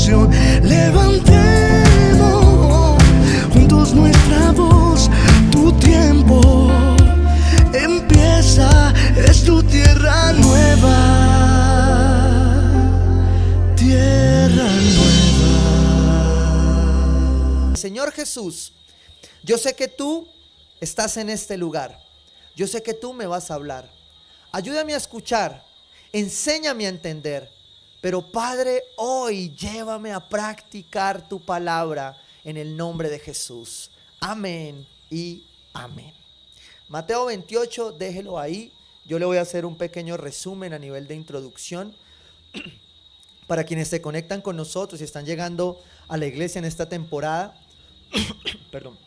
canción. Levantemos juntos nuestra voz. Tu tiempo empieza, es tu tierra nueva, tierra nueva. Señor Jesús, yo sé que tú estás en este lugar. Yo sé que tú me vas a hablar. Ayúdame a escuchar, enséñame a entender. Pero Padre, hoy llévame a practicar tu palabra en el nombre de Jesús. Amén y amén. Mateo 28, déjelo ahí. Yo le voy a hacer un pequeño resumen a nivel de introducción para quienes se conectan con nosotros y están llegando a la iglesia en esta temporada. Perdón.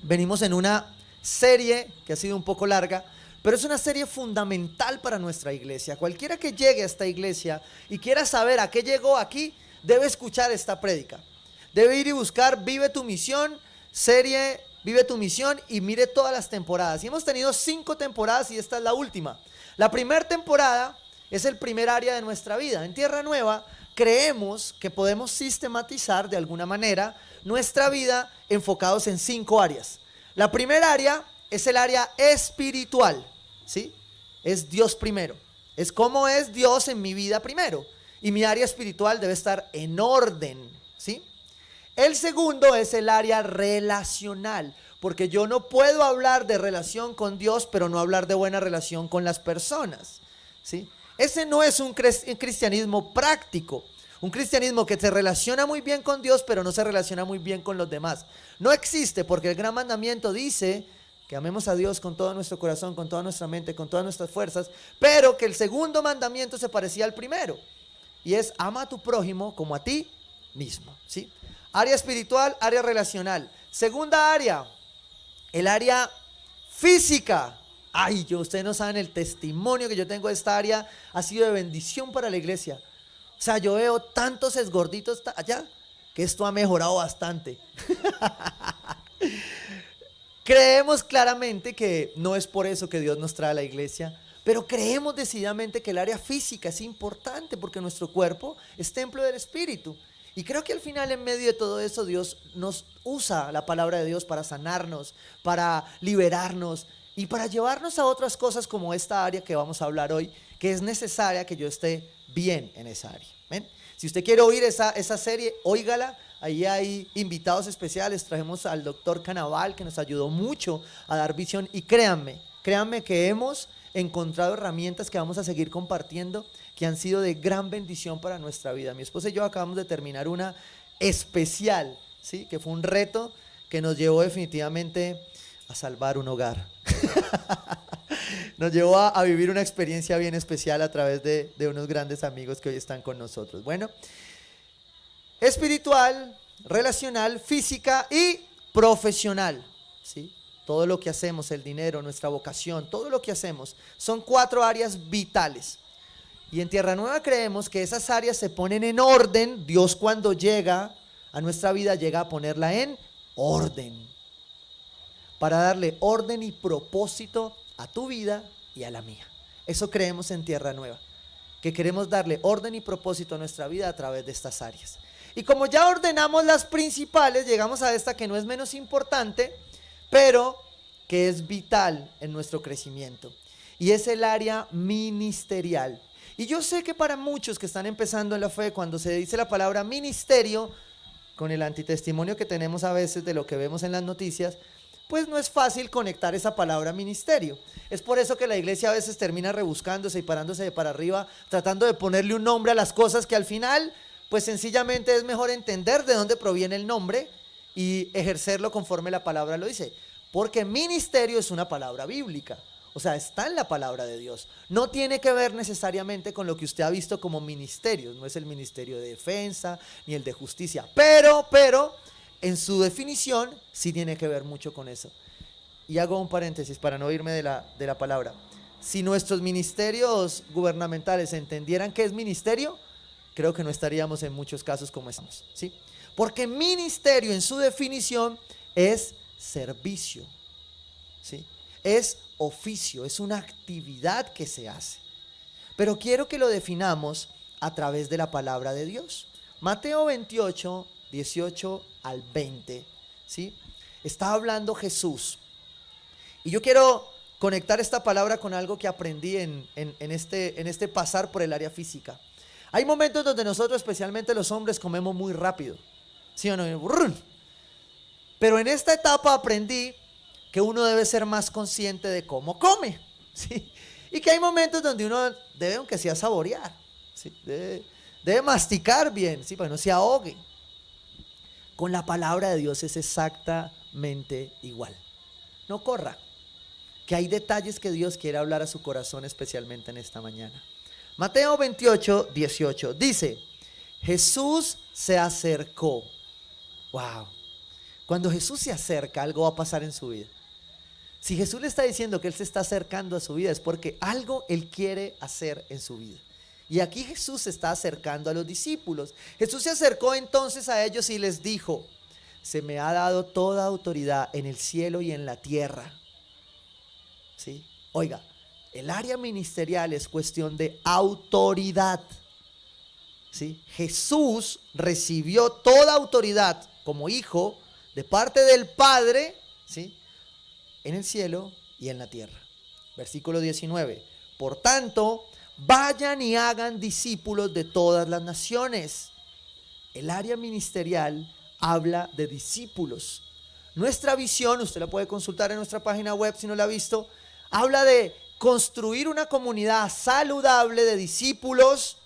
Venimos en una serie que ha sido un poco larga, pero es una serie fundamental para nuestra iglesia. Cualquiera que llegue a esta iglesia y quiera saber a qué llegó aquí, debe escuchar esta prédica. Debe ir y buscar Vive tu Misión, serie Vive tu Misión, y mire todas las temporadas. Y hemos tenido 5 temporadas y esta es la última. La primera temporada es el primer área de nuestra vida. En Tierra Nueva creemos que podemos sistematizar de alguna manera nuestra vida enfocados en 5 áreas. La primera área es el área espiritual, ¿sí? Es Dios primero. Es cómo es Dios en mi vida primero. Y mi área espiritual debe estar en orden, ¿sí? El segundo es el área relacional, porque yo no puedo hablar de relación con Dios, pero no hablar de buena relación con las personas, ¿sí? Ese no es un cristianismo práctico. Un cristianismo que se relaciona muy bien con Dios, pero no se relaciona muy bien con los demás. No existe, porque el gran mandamiento dice que amemos a Dios con todo nuestro corazón, con toda nuestra mente, con todas nuestras fuerzas, pero que el segundo mandamiento se parecía al primero, y es ama a tu prójimo como a ti mismo, ¿sí? Área espiritual, área relacional. Segunda área, el área física. Ay, ustedes no saben el testimonio que yo tengo de esta área. Ha sido de bendición para la iglesia. O sea, yo veo tantos esgorditos allá que esto ha mejorado bastante. Creemos claramente que no es por eso que Dios nos trae a la iglesia, pero creemos decididamente que el área física es importante porque nuestro cuerpo es templo del Espíritu. Y creo que al final, en medio de todo eso, Dios nos usa la palabra de Dios para sanarnos, para liberarnos y para llevarnos a otras cosas como esta área que vamos a hablar hoy, que es necesaria que yo esté bien en esa área. ¿Ven? Si usted quiere oír esa serie, óigala. Ahí hay invitados especiales. Trajimos al doctor Canaval, que nos ayudó mucho a dar visión. Y créanme que hemos encontrado herramientas que vamos a seguir compartiendo, que han sido de gran bendición para nuestra vida. Mi esposa y yo acabamos de terminar una especial, ¿sí? Que fue un reto que nos llevó definitivamente a salvar un hogar. Nos llevó a vivir una experiencia bien especial a través de unos grandes amigos que hoy están con nosotros. Bueno, espiritual, relacional, física y profesional, ¿sí? Todo lo que hacemos, el dinero, nuestra vocación, todo lo que hacemos, son 4 áreas vitales. Y en Tierra Nueva creemos que esas áreas se ponen en orden. Dios, cuando llega a nuestra vida, llega a ponerla en orden, para darle orden y propósito a tu vida y a la mía. Eso creemos en Tierra Nueva, que queremos darle orden y propósito a nuestra vida a través de estas áreas. Y como ya ordenamos las principales, llegamos a esta que no es menos importante, pero que es vital en nuestro crecimiento, y es el área ministerial. Y yo sé que para muchos que están empezando en la fe, cuando se dice la palabra ministerio, con el antitestimonio que tenemos a veces de lo que vemos en las noticias, pues no es fácil conectar esa palabra ministerio. Es por eso que la iglesia a veces termina rebuscándose y parándose de para arriba, tratando de ponerle un nombre a las cosas que al final, pues sencillamente es mejor entender de dónde proviene el nombre y ejercerlo conforme la palabra lo dice. Porque ministerio es una palabra bíblica, o sea, está en la palabra de Dios. No tiene que ver necesariamente con lo que usted ha visto como ministerios. No es el ministerio de defensa ni el de justicia, pero en su definición sí tiene que ver mucho con eso. Y hago un paréntesis para no irme de la palabra. Si nuestros ministerios gubernamentales entendieran qué es ministerio, creo que no estaríamos en muchos casos como estamos, ¿sí? Porque ministerio en su definición es servicio, ¿sí? Es oficio, es una actividad que se hace. Pero quiero que lo definamos a través de la palabra de Dios, Mateo 28, 18 al 20, ¿sí? Está hablando Jesús. Y yo quiero conectar esta palabra con algo que aprendí en este pasar por el área física. Hay momentos donde nosotros, especialmente los hombres, comemos muy rápido, ¿sí o no? Brrr. Pero en esta etapa aprendí que uno debe ser más consciente de cómo come, ¿sí? Y que hay momentos donde uno debe, aunque sea, saborear, ¿sí? Debe masticar bien, ¿sí? Para que no se ahogue. Con la palabra de Dios es exactamente igual. No corra, que hay detalles que Dios quiere hablar a su corazón, especialmente en esta mañana. Mateo 28, 18 dice: Jesús se acercó. Wow. Cuando Jesús se acerca, algo va a pasar en su vida. Si Jesús le está diciendo que Él se está acercando a su vida, es porque algo Él quiere hacer en su vida. Y aquí Jesús se está acercando a los discípulos. Jesús se acercó entonces a ellos y les dijo: se me ha dado toda autoridad en el cielo y en la tierra. ¿Sí? Oiga, el área ministerial es cuestión de autoridad. ¿Sí? Jesús recibió toda autoridad como hijo de parte del Padre, ¿sí?, en el cielo y en la tierra. Versículo 19. Por tanto, vayan y hagan discípulos de todas las naciones. El área ministerial habla de discípulos. Nuestra visión, usted la puede consultar en nuestra página web si no la ha visto, habla de construir una comunidad saludable de discípulos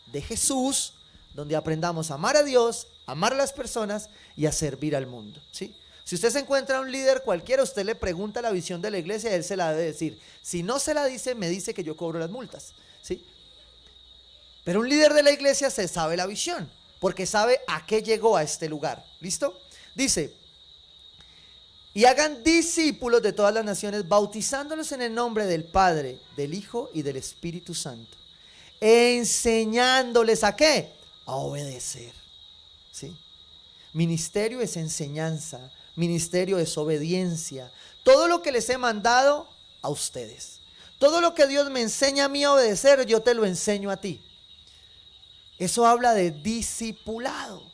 de Jesús, donde aprendamos a amar a Dios, a amar a las personas y a servir al mundo, ¿sí? Si usted se encuentra a un líder cualquiera, usted le pregunta la visión de la iglesia y él se la debe decir. Si no se la dice, me dice que yo cobro las multas, ¿sí? Pero un líder de la iglesia se sabe la visión, porque sabe a qué llegó a este lugar. ¿Listo? Dice: y hagan discípulos de todas las naciones, bautizándolos en el nombre del Padre, del Hijo y del Espíritu Santo, enseñándoles ¿a qué? A obedecer, ¿sí? Ministerio es enseñanza, ministerio es obediencia. Todo lo que les he mandado a ustedes, todo lo que Dios me enseña a mí a obedecer, yo te lo enseño a ti. Eso habla de discipulado.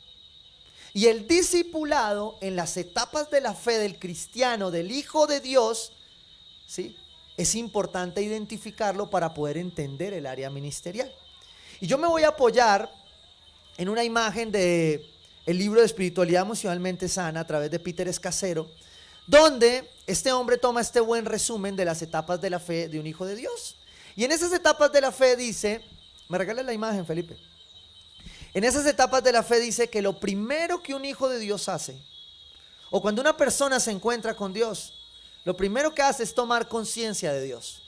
Y el discipulado en las etapas de la fe del cristiano, del Hijo de Dios, ¿sí?, es importante identificarlo para poder entender el área ministerial. Y yo me voy a apoyar en una imagen de el libro de Espiritualidad Emocionalmente Sana a través de Peter Escasero, donde este hombre toma este buen resumen de las etapas de la fe de un hijo de Dios. Y en esas etapas de la fe dice, ¿me regalas la imagen, Felipe? En esas etapas de la fe dice que lo primero que un hijo de Dios hace, o cuando una persona se encuentra con Dios, lo primero que hace es tomar conciencia de Dios.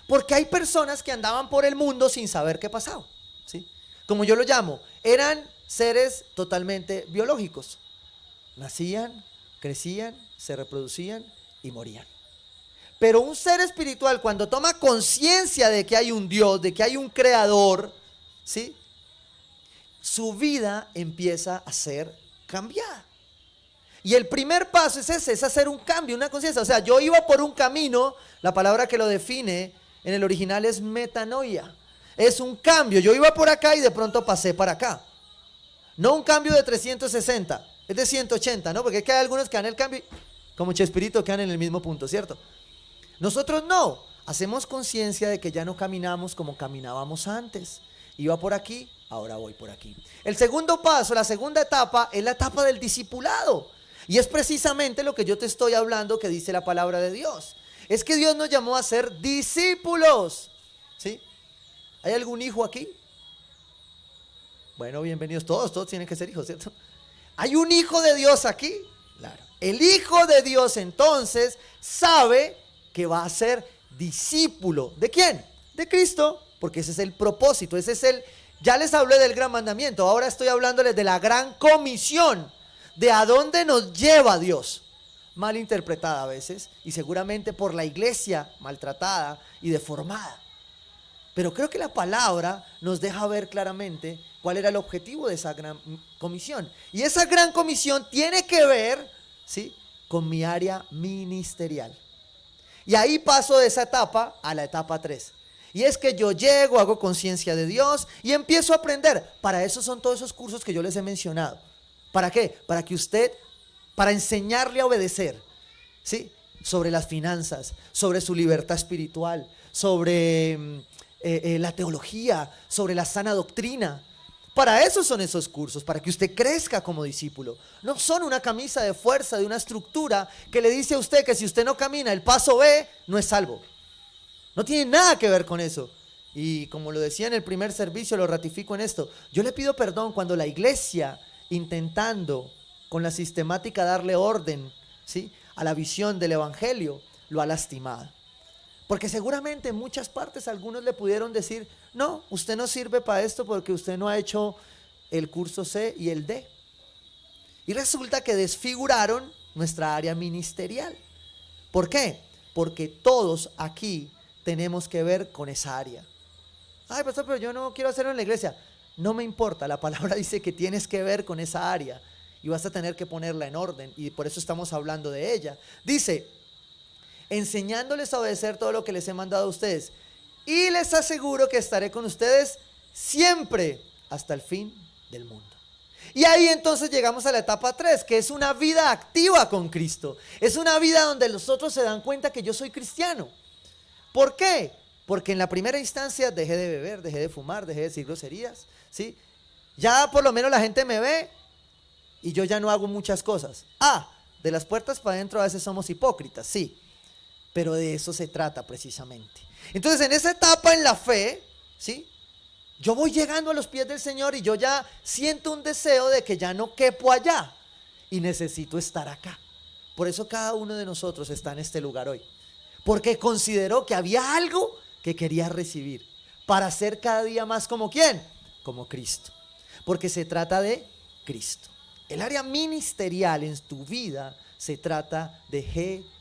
Porque hay personas que andaban por el mundo sin saber qué pasaba, ¿sí? Como yo lo llamo, eran seres totalmente biológicos. Nacían, crecían, se reproducían y morían. Pero un ser espiritual, cuando toma conciencia de que hay un Dios, de que hay un creador, ¿sí?, su vida empieza a ser cambiada. Y el primer paso es ese, es hacer un cambio, una conciencia. O sea, yo iba por un camino, la palabra que lo define en el original es metanoia. Es un cambio, yo iba por acá y de pronto pasé para acá. No un cambio de 360, es de 180, ¿no? Porque es que hay algunos que dan el cambio, como Chespirito, quedan en el mismo punto, ¿cierto? Nosotros no, hacemos conciencia de que ya no caminamos como caminábamos antes. Iba por aquí, ahora voy por aquí. El segundo paso, la segunda etapa, es la etapa del discipulado. Y es precisamente lo que yo te estoy hablando que dice la palabra de Dios. Es que Dios nos llamó a ser discípulos, ¿sí? ¿Hay algún hijo aquí? Bueno, bienvenidos todos tienen que ser hijos, ¿cierto? ¿Hay un hijo de Dios aquí? Claro. El hijo de Dios entonces sabe que va a ser discípulo. ¿De quién? De Cristo, porque ese es el propósito, ese es el... Ya les hablé del gran mandamiento, ahora estoy hablándoles de la gran comisión, de a dónde nos lleva Dios. Mal interpretada a veces, y seguramente por la iglesia maltratada y deformada. Pero creo que la palabra nos deja ver claramente cuál era el objetivo de esa gran comisión. Y esa gran comisión tiene que ver, ¿sí?, con mi área ministerial. Y ahí paso de esa etapa a la etapa 3. Y es que yo llego, hago conciencia de Dios y empiezo a aprender. Para eso son todos esos cursos que yo les he mencionado. ¿Para qué? Para que usted, para enseñarle a obedecer, ¿sí? Sobre las finanzas, sobre su libertad espiritual, sobre la teología, sobre la sana doctrina. Para eso son esos cursos, para que usted crezca como discípulo. No son una camisa de fuerza de una estructura que le dice a usted que si usted no camina el paso B, no es salvo. No tiene nada que ver con eso. Y como lo decía en el primer servicio, lo ratifico en esto. Yo le pido perdón cuando la iglesia, intentando con la sistemática darle orden, ¿sí?, a la visión del evangelio, lo ha lastimado. Porque seguramente en muchas partes algunos le pudieron decir, no, usted no sirve para esto porque usted no ha hecho el curso C y el D. Y resulta que desfiguraron nuestra área ministerial. ¿Por qué? Porque todos aquí tenemos que ver con esa área. Ay, pastor, pero yo no quiero hacerlo en la iglesia. No me importa, la palabra dice que tienes que ver con esa área y vas a tener que ponerla en orden, y por eso estamos hablando de ella. Dice, enseñándoles a obedecer todo lo que les he mandado a ustedes, y les aseguro que estaré con ustedes siempre hasta el fin del mundo. Y ahí entonces llegamos a la etapa 3, que es una vida activa con Cristo. Es una vida donde los otros se dan cuenta que yo soy cristiano. ¿Por qué? Porque en la primera instancia dejé de beber, dejé de fumar, dejé de decir groserías, ¿sí? Ya por lo menos la gente me ve y yo ya no hago muchas cosas. De las puertas para adentro a veces somos hipócritas, sí. Pero de eso se trata precisamente. Entonces en esa etapa en la fe, ¿sí?, yo voy llegando a los pies del Señor y yo ya siento un deseo de que ya no quepo allá y necesito estar acá. Por eso cada uno de nosotros está en este lugar hoy. Porque consideró que había algo que quería recibir para ser cada día más como ¿quién? Como Cristo. Porque se trata de Cristo. El área ministerial en tu vida se trata de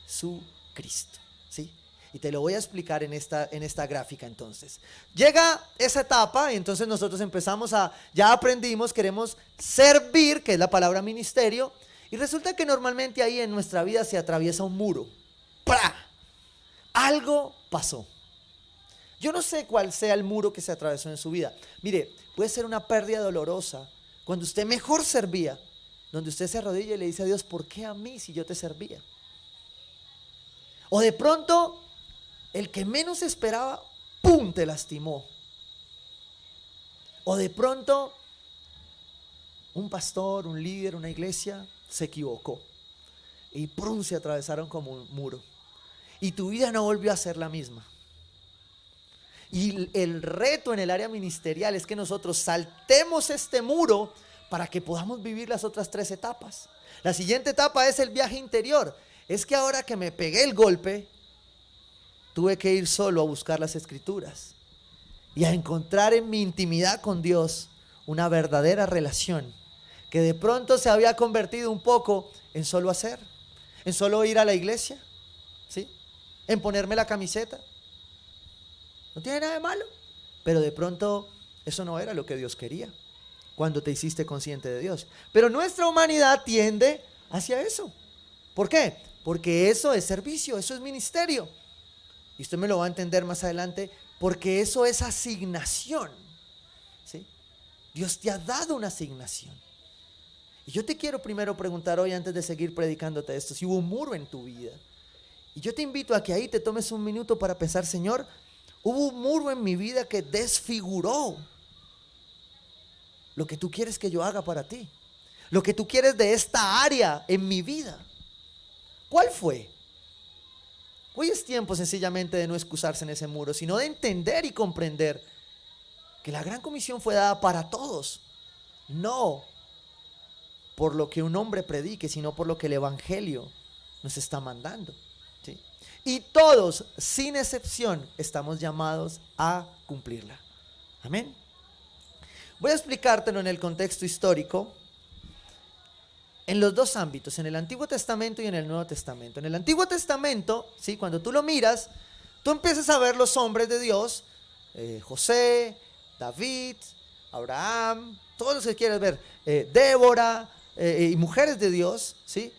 Jesucristo, ¿sí? Y te lo voy a explicar en esta gráfica entonces. Llega esa etapa y entonces nosotros empezamos ya aprendimos, queremos servir, que es la palabra ministerio, y resulta que normalmente ahí en nuestra vida se atraviesa un muro. ¡Pra! Algo pasó. Yo no sé cuál sea el muro que se atravesó en su vida. Mire, puede ser una pérdida dolorosa, cuando usted mejor servía, donde usted se arrodilla y le dice a Dios, ¿por qué a mí si yo te servía? O de pronto, el que menos esperaba, ¡pum!, te lastimó. O de pronto, un pastor, un líder, una iglesia, se equivocó. Y ¡pum!, se atravesaron como un muro. Y tu vida no volvió a ser la misma. Y el reto en el área ministerial es que nosotros saltemos este muro para que podamos vivir las otras 3 etapas. La siguiente etapa es el viaje interior. Es que ahora que me pegué el golpe, tuve que ir solo a buscar las escrituras y a encontrar en mi intimidad con Dios una verdadera relación que de pronto se había convertido un poco en solo hacer, en solo ir a la iglesia, ¿sí?, en ponerme la camiseta. No tiene nada de malo, pero de pronto eso no era lo que Dios quería cuando te hiciste consciente de Dios. Pero nuestra humanidad tiende hacia eso. ¿Por qué? Porque eso es servicio, eso es ministerio. Y usted me lo va a entender más adelante, porque eso es asignación, ¿sí? Dios te ha dado una asignación. Y yo te quiero primero preguntar hoy, antes de seguir predicándote esto, si hubo un muro en tu vida. Y yo te invito a que ahí te tomes un minuto para pensar, Señor, hubo un muro en mi vida que desfiguró lo que tú quieres que yo haga para ti, lo que tú quieres de esta área en mi vida. ¿Cuál fue? Hoy es tiempo sencillamente de no excusarse en ese muro, sino de entender y comprender que la gran comisión fue dada para todos, no por lo que un hombre predique, sino por lo que el evangelio nos está mandando, ¿sí? Y todos, sin excepción, estamos llamados a cumplirla. Amén. Voy a explicártelo en el contexto histórico, en los 2 ámbitos, en el Antiguo Testamento y en el Nuevo Testamento. En el Antiguo Testamento, ¿sí?, cuando tú lo miras, tú empiezas a ver los hombres de Dios, José, David, Abraham, todos los que quieres ver, Débora, y mujeres de Dios, ¿sí?,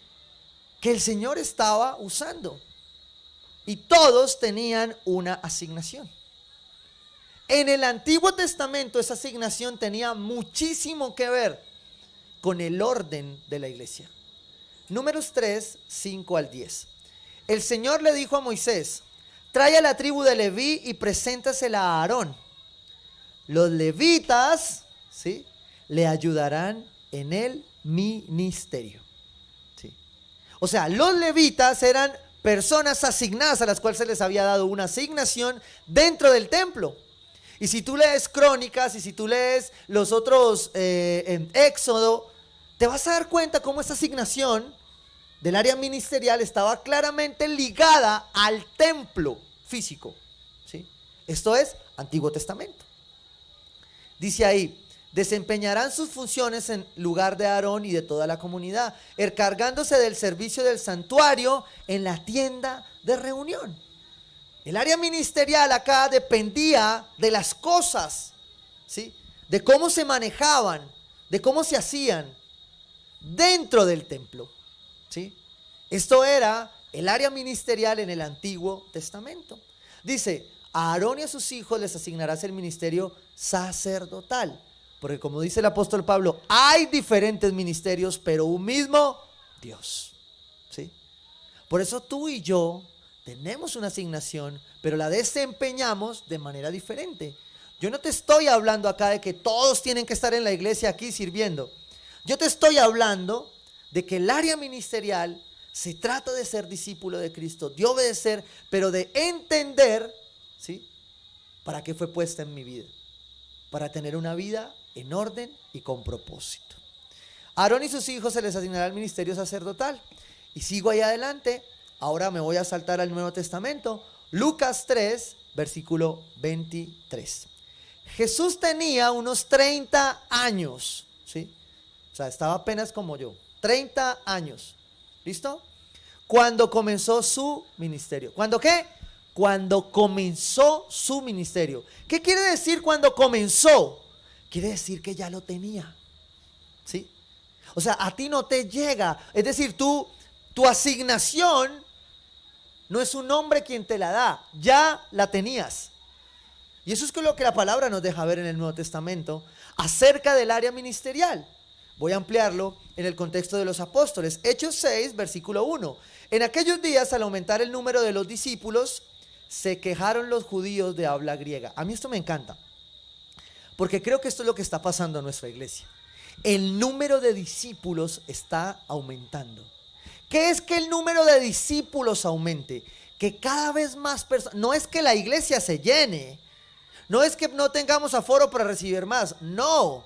que el Señor estaba usando. Y todos tenían una asignación. En el Antiguo Testamento esa asignación tenía muchísimo que ver con el orden de la iglesia. Números 3, 5 al 10. El Señor le dijo a Moisés: trae a la tribu de Leví y preséntasela a Aarón. Los levitas, ¿sí?, le ayudarán en el ministerio. ¿Sí? O sea, los levitas eran personas asignadas a las cuales se les había dado una asignación dentro del templo. Y si tú lees Crónicas y si tú lees los otros en Éxodo, te vas a dar cuenta cómo esa asignación del área ministerial estaba claramente ligada al templo físico. ¿Sí? Esto es Antiguo Testamento. Dice ahí: desempeñarán sus funciones en lugar de Aarón y de toda la comunidad, encargándose del servicio del santuario en la tienda de reunión. El área ministerial acá dependía de las cosas, ¿sí?, de cómo se manejaban, de cómo se hacían dentro del templo, ¿sí? Esto era el área ministerial en el Antiguo Testamento. Dice: a Aarón y a sus hijos les asignarás el ministerio sacerdotal. Porque como dice el apóstol Pablo, hay diferentes ministerios, pero un mismo Dios. ¿Sí? Por eso tú y yo tenemos una asignación, pero la desempeñamos de manera diferente. Yo no te estoy hablando acá de que todos tienen que estar en la iglesia aquí sirviendo. Yo te estoy hablando de que el área ministerial se trata de ser discípulo de Cristo, de obedecer, pero de entender, ¿sí?, para qué fue puesta en mi vida. Para tener una vida en orden y con propósito. A Aarón y sus hijos se les asignará el ministerio sacerdotal. Y sigo ahí adelante. Ahora me voy a saltar al Nuevo Testamento. Lucas 3, versículo 23. Jesús tenía unos 30 años, ¿sí? O sea, estaba apenas como yo, 30 años. ¿Listo? Cuando comenzó su ministerio. ¿Cuándo qué? Cuando comenzó su ministerio. ¿Qué quiere decir cuando comenzó? Quiere decir que ya lo tenía. ¿Sí? O sea, a ti no te llega. Es decir, tu asignación no es un hombre quien te la da. Ya la tenías. Y eso es lo que la palabra nos deja ver en el Nuevo Testamento acerca del área ministerial. Voy a ampliarlo en el contexto de los apóstoles. Hechos 6, versículo 1. En aquellos días, al aumentar el número de los discípulos, se quejaron los judíos de habla griega. A mí esto me encanta, porque creo que esto es lo que está pasando en nuestra iglesia. El número de discípulos está aumentando. ¿Qué es que el número de discípulos aumente? Que cada vez más personas, no es que la iglesia se llene, no es que no tengamos aforo para recibir más, no.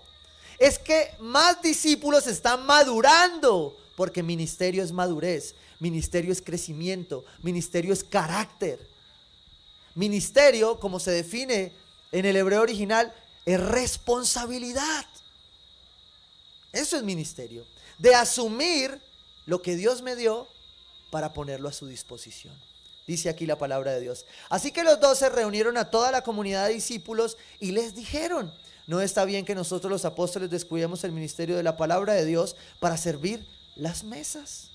Es que más discípulos están madurando, porque ministerio es madurez, ministerio es crecimiento, ministerio es carácter. Ministerio, como se define en el hebreo original, es responsabilidad. Eso es ministerio, de asumir lo que Dios me dio para ponerlo a su disposición. Dice aquí la palabra de Dios. Así que los 12 reunieron a toda la comunidad de discípulos y les dijeron: no está bien que nosotros los apóstoles descuidemos el ministerio de la palabra de Dios para servir las mesas.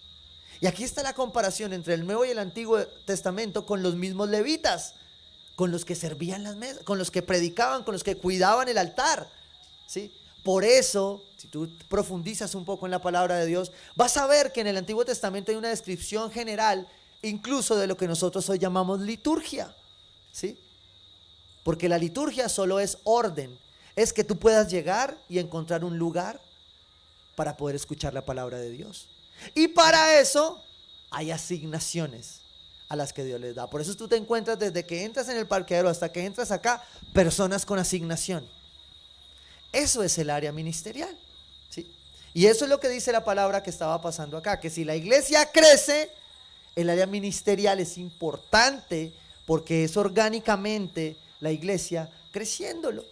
Y aquí está la comparación entre el Nuevo y el Antiguo Testamento con los mismos levitas, con los que servían las mesas, con los que predicaban, con los que cuidaban el altar, ¿sí? Por eso, si tú profundizas un poco en la palabra de Dios, vas a ver que en el Antiguo Testamento hay una descripción general, incluso de lo que nosotros hoy llamamos liturgia, ¿sí? Porque la liturgia solo es orden, es que tú puedas llegar y encontrar un lugar para poder escuchar la palabra de Dios. Y para eso hay asignaciones a las que Dios les da. Por eso tú te encuentras desde que entras en el parqueadero hasta que entras acá, personas con asignación. Eso es el área ministerial, ¿sí? Y eso es lo que dice la palabra que estaba pasando acá, que si la iglesia crece, el área ministerial es importante porque es orgánicamente la iglesia creciéndolo.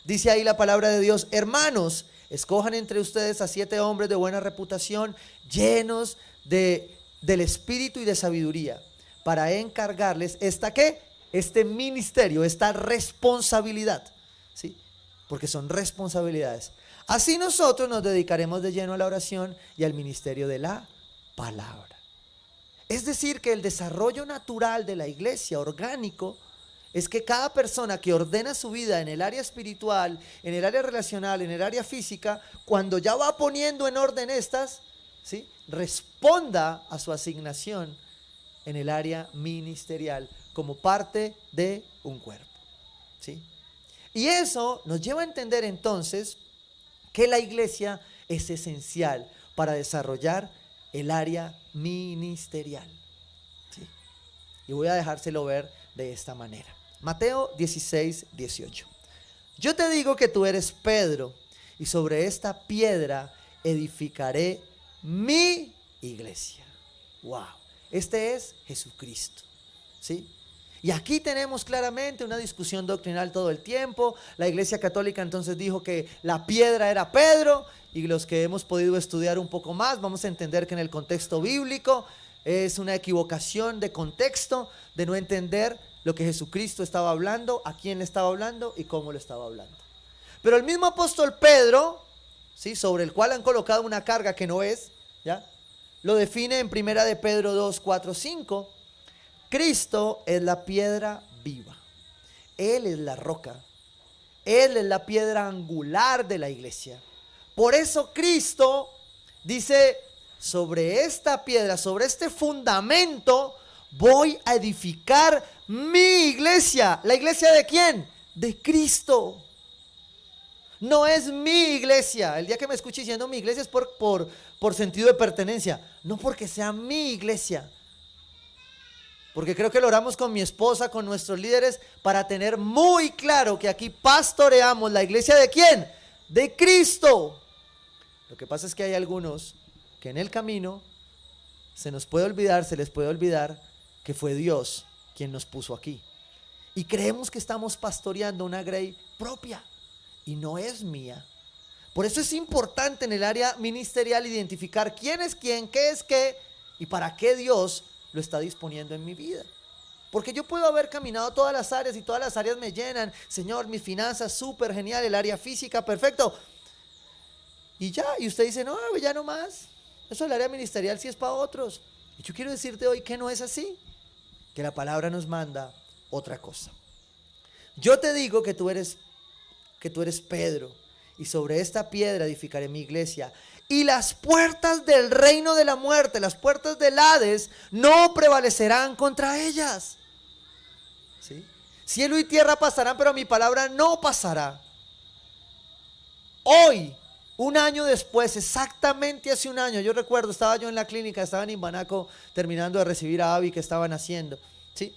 Dice ahí la palabra de Dios: hermanos, escojan entre ustedes a 7 hombres de buena reputación, llenos del espíritu y de sabiduría, para encargarles este ministerio, esta responsabilidad, ¿sí? Porque son responsabilidades. Así nosotros nos dedicaremos de lleno a la oración y al ministerio de la palabra. Es decir, que el desarrollo natural de la iglesia, orgánico, es que cada persona que ordena su vida en el área espiritual, en el área relacional, en el área física, cuando ya va poniendo en orden estas, ¿sí?, responda a su asignación en el área ministerial como parte de un cuerpo, ¿sí? Y eso nos lleva a entender entonces que la iglesia es esencial para desarrollar el área ministerial, ¿sí? Y voy a dejárselo ver de esta manera. Mateo 16, 18. Yo te digo que tú eres Pedro, y sobre esta piedra edificaré mi iglesia. Wow. Este es Jesucristo, ¿sí? Y aquí tenemos claramente una discusión doctrinal todo el tiempo. La Iglesia Católica entonces dijo que la piedra era Pedro, y los que hemos podido estudiar un poco más vamos a entender que en el contexto bíblico es una equivocación de contexto, de no entender lo que Jesucristo estaba hablando, a quién le estaba hablando y cómo le estaba hablando. Pero el mismo apóstol Pedro, ¿sí?, sobre el cual han colocado una carga que no es, ¿ya?, lo define en primera de Pedro 2, 4, 5. Cristo es la piedra viva. Él es la roca. Él es la piedra angular de la iglesia. Por eso Cristo dice, sobre esta piedra, sobre este fundamento, voy a edificar mi iglesia. ¿La iglesia de quién? De Cristo. No es mi iglesia. El día que me escuche diciendo mi iglesia es por sentido de pertenencia. No porque sea mi iglesia. Porque creo que lo oramos con mi esposa, con nuestros líderes, para tener muy claro que aquí pastoreamos la iglesia ¿de quién? De Cristo. Lo que pasa es que hay algunos que en el camino se les puede olvidar que fue Dios quien nos puso aquí. Y creemos que estamos pastoreando una grey propia. Y no es mía. Por eso es importante en el área ministerial identificar quién es quién, qué es qué y para qué Dios lo está disponiendo en mi vida. Porque yo puedo haber caminado todas las áreas y todas las áreas me llenan. Señor, mis finanzas, súper genial, el área física, perfecto. Y ya, y usted dice, no, ya no más. Eso del área ministerial sí es para otros. Y yo quiero decirte hoy que no es así. Que la palabra nos manda otra cosa. Yo te digo que tú eres Pedro, y sobre esta piedra edificaré mi iglesia, y las puertas del reino de la muerte, las puertas del Hades, no prevalecerán contra ellas. ¿Sí? Cielo y tierra pasarán, pero mi palabra no pasará. Hoy, un año después, exactamente hace un año, yo recuerdo, estaba yo en la clínica, estaba en Imbanaco terminando de recibir a Abby que estaban haciendo, ¿sí?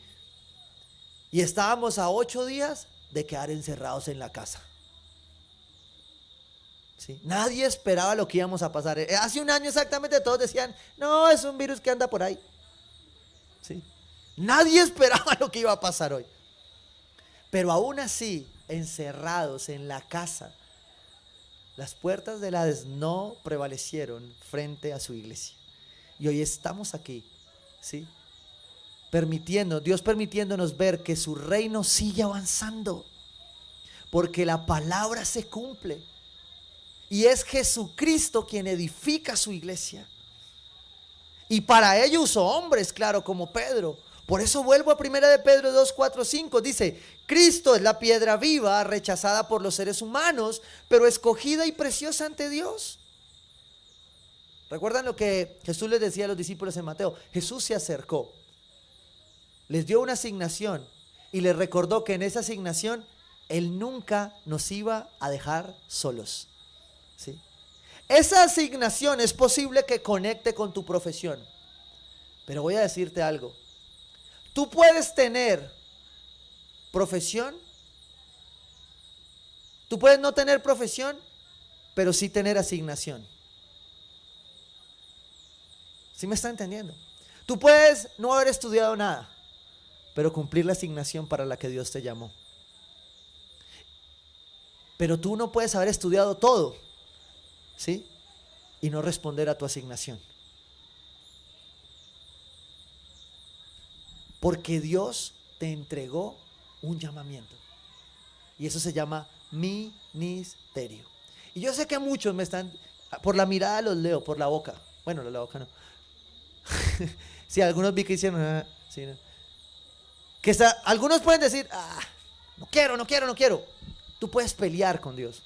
Y estábamos a 8 días de quedar encerrados en la casa. ¿Sí? Nadie esperaba lo que íbamos a pasar. Hace un año exactamente todos decían, no, es un virus que anda por ahí. ¿Sí? Nadie esperaba lo que iba a pasar hoy. Pero aún así, encerrados en la casa, las puertas del Hades no prevalecieron frente a su iglesia. Y hoy estamos aquí, ¿sí?, Dios permitiéndonos ver que su reino sigue avanzando, porque la palabra se cumple. Y es Jesucristo quien edifica su iglesia. Y para ello usó hombres, claro, como Pedro. Por eso vuelvo a primera de Pedro 2, 4, 5. Dice, Cristo es la piedra viva, rechazada por los seres humanos, pero escogida y preciosa ante Dios. ¿Recuerdan lo que Jesús les decía a los discípulos en Mateo? Jesús se acercó, les dio una asignación y les recordó que en esa asignación Él nunca nos iba a dejar solos. ¿Sí? Esa asignación es posible que conecte con tu profesión. Pero voy a decirte algo. Tú puedes tener profesión, tú puedes no tener profesión, pero sí tener asignación. ¿Sí me está entendiendo? Tú puedes no haber estudiado nada, pero cumplir la asignación para la que Dios te llamó. Pero tú no puedes haber estudiado todo, ¿sí?, y no responder a tu asignación. Porque Dios te entregó un llamamiento. Y eso se llama ministerio. Y yo sé que muchos me están, por la mirada los leo, por la boca. Bueno, la boca no. Sí, algunos vi que hicieron, sí, no. Algunos pueden decir, no quiero. Tú puedes pelear con Dios.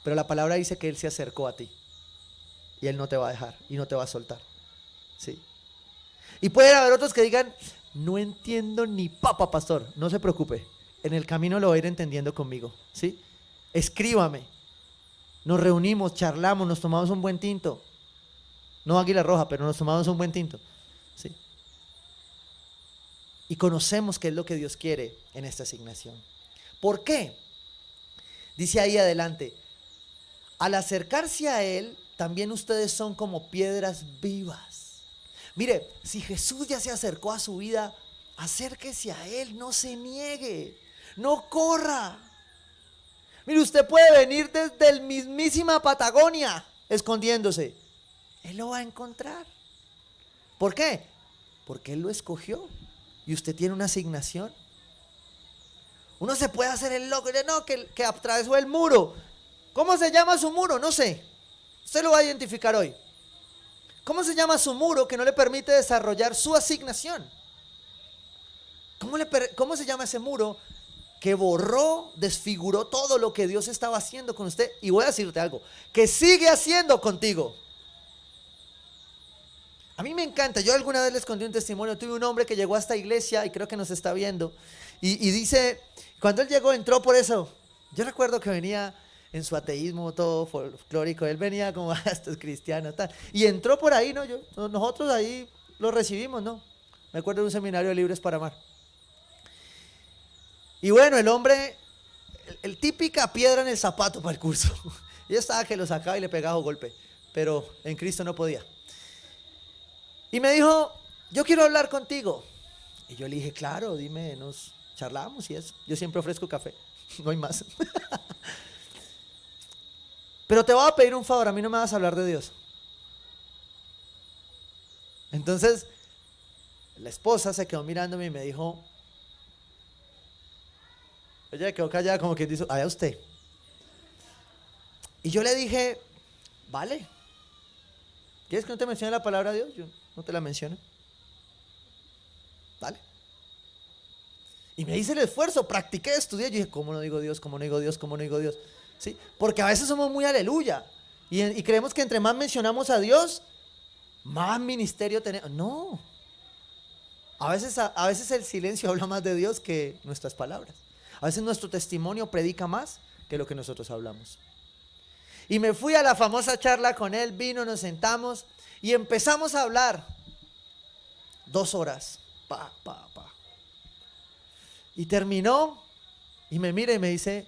Pero la palabra dice que Él se acercó a ti. Y Él no te va a dejar y no te va a soltar. ¿Sí? Y pueden haber otros que digan, no entiendo ni papa, pastor. No se preocupe. En el camino lo va a ir entendiendo conmigo. ¿Sí? Escríbame. Nos reunimos, charlamos, nos tomamos un buen tinto. No Águila Roja, pero nos tomamos un buen tinto. ¿Sí? Y conocemos qué es lo que Dios quiere en esta asignación. ¿Por qué? Dice ahí adelante, al acercarse a Él, también ustedes son como piedras vivas. Mire, si Jesús ya se acercó a su vida, acérquese a Él, no se niegue, no corra. Mire, usted puede venir desde el mismísima Patagonia escondiéndose. Él lo va a encontrar. ¿Por qué? Porque Él lo escogió y usted tiene una asignación. Uno se puede hacer el loco y decir, no, que atravesó el muro. ¿Cómo se llama su muro? No sé. Usted lo va a identificar hoy. ¿Cómo se llama su muro que no le permite desarrollar su asignación? ¿Cómo se llama ese muro que borró, desfiguró todo lo que Dios estaba haciendo con usted? Y voy a decirte algo, que sigue haciendo contigo. A mí me encanta, yo alguna vez les conté un testimonio, tuve un hombre que llegó a esta iglesia y creo que nos está viendo, y dice, cuando él llegó entró por eso, yo recuerdo que venía en su ateísmo todo folclórico, él venía como, esto es cristiano, tal, y entró por ahí, ¿no? Nosotros ahí lo recibimos, ¿no? Me acuerdo de un seminario de Libres para Amar. Y bueno, el hombre, el típica piedra en el zapato para el curso, yo estaba que lo sacaba y le pegaba un golpe, pero en Cristo no podía. Y me dijo, yo quiero hablar contigo. Y yo le dije, claro, dime, nos charlamos y eso. Yo siempre ofrezco café, no hay más. Pero te voy a pedir un favor, a mí no me vas a hablar de Dios. Entonces, la esposa se quedó mirándome y me dijo, ella quedó callada como quien dice, allá usted. Y yo le dije, vale, ¿quieres que no te mencione la palabra de Dios? Yo no te la menciono. Dale. Y me hice el esfuerzo, practiqué, estudié. Yo dije, ¿cómo no digo Dios? ¿Cómo no digo Dios? ¿Cómo no digo Dios? ¿Sí? Porque a veces somos muy aleluya. Y creemos que entre más mencionamos a Dios, más ministerio tenemos. No. A veces el silencio habla más de Dios que nuestras palabras. A veces nuestro testimonio predica más que lo que nosotros hablamos. Y me fui a la famosa charla con él, vino, nos sentamos y empezamos a hablar 2 horas. Y terminó y me mira y me dice,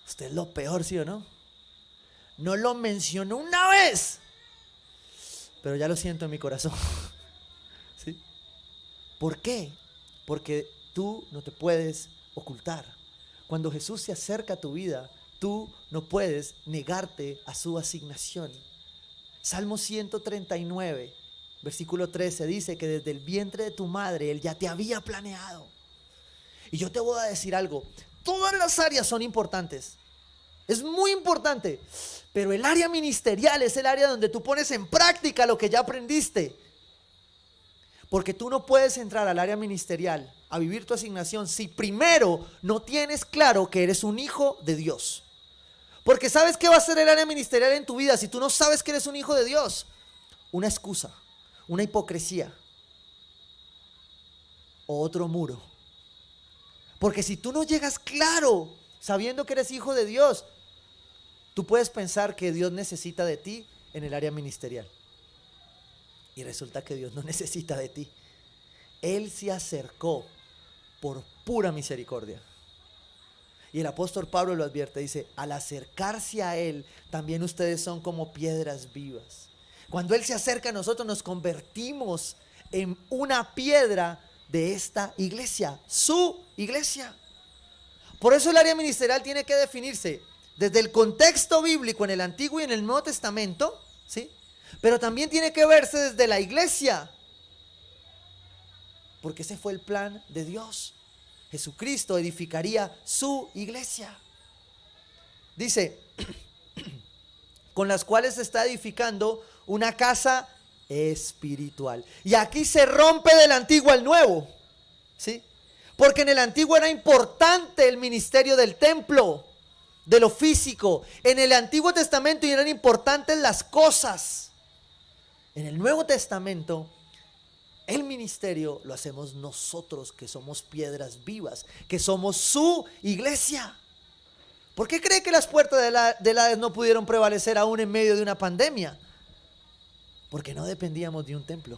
usted es lo peor, ¿sí o no? No lo mencionó una vez, pero ya lo siento en mi corazón. ¿Sí? ¿Por qué? Porque tú no te puedes ocultar. Cuando Jesús se acerca a tu vida, tú no puedes negarte a su asignación. Salmo 139, versículo 13 dice que desde el vientre de tu madre Él ya te había planeado. Y yo te voy a decir algo, todas las áreas son importantes, es muy importante, pero el área ministerial es el área donde tú pones en práctica lo que ya aprendiste. Porque tú no puedes entrar al área ministerial a vivir tu asignación si primero no tienes claro que eres un hijo de Dios. Porque ¿sabes qué va a ser el área ministerial en tu vida si tú no sabes que eres un hijo de Dios? Una excusa, una hipocresía o otro muro. Porque si tú no llegas claro sabiendo que eres hijo de Dios, tú puedes pensar que Dios necesita de ti en el área ministerial. Y resulta que Dios no necesita de ti. Él se acercó por pura misericordia. Y el apóstol Pablo lo advierte, dice, al acercarse a Él, también ustedes son como piedras vivas. Cuando Él se acerca a nosotros, nos convertimos en una piedra de esta iglesia, su iglesia. Por eso el área ministerial tiene que definirse desde el contexto bíblico en el Antiguo y en el Nuevo Testamento, ¿sí? Pero también tiene que verse desde la iglesia, porque ese fue el plan de Dios. Jesucristo edificaría su iglesia. Dice, con las cuales se está edificando una casa espiritual. Y aquí se rompe del antiguo al nuevo. ¿sí? Porque en el antiguo era importante el ministerio del templo, de lo físico. En el Antiguo Testamento eran importantes las cosas. En el Nuevo Testamento, el ministerio lo hacemos nosotros, que somos piedras vivas, que somos su iglesia. ¿Por qué cree que las puertas del Hades no pudieron prevalecer aún en medio de una pandemia? Porque no dependíamos de un templo.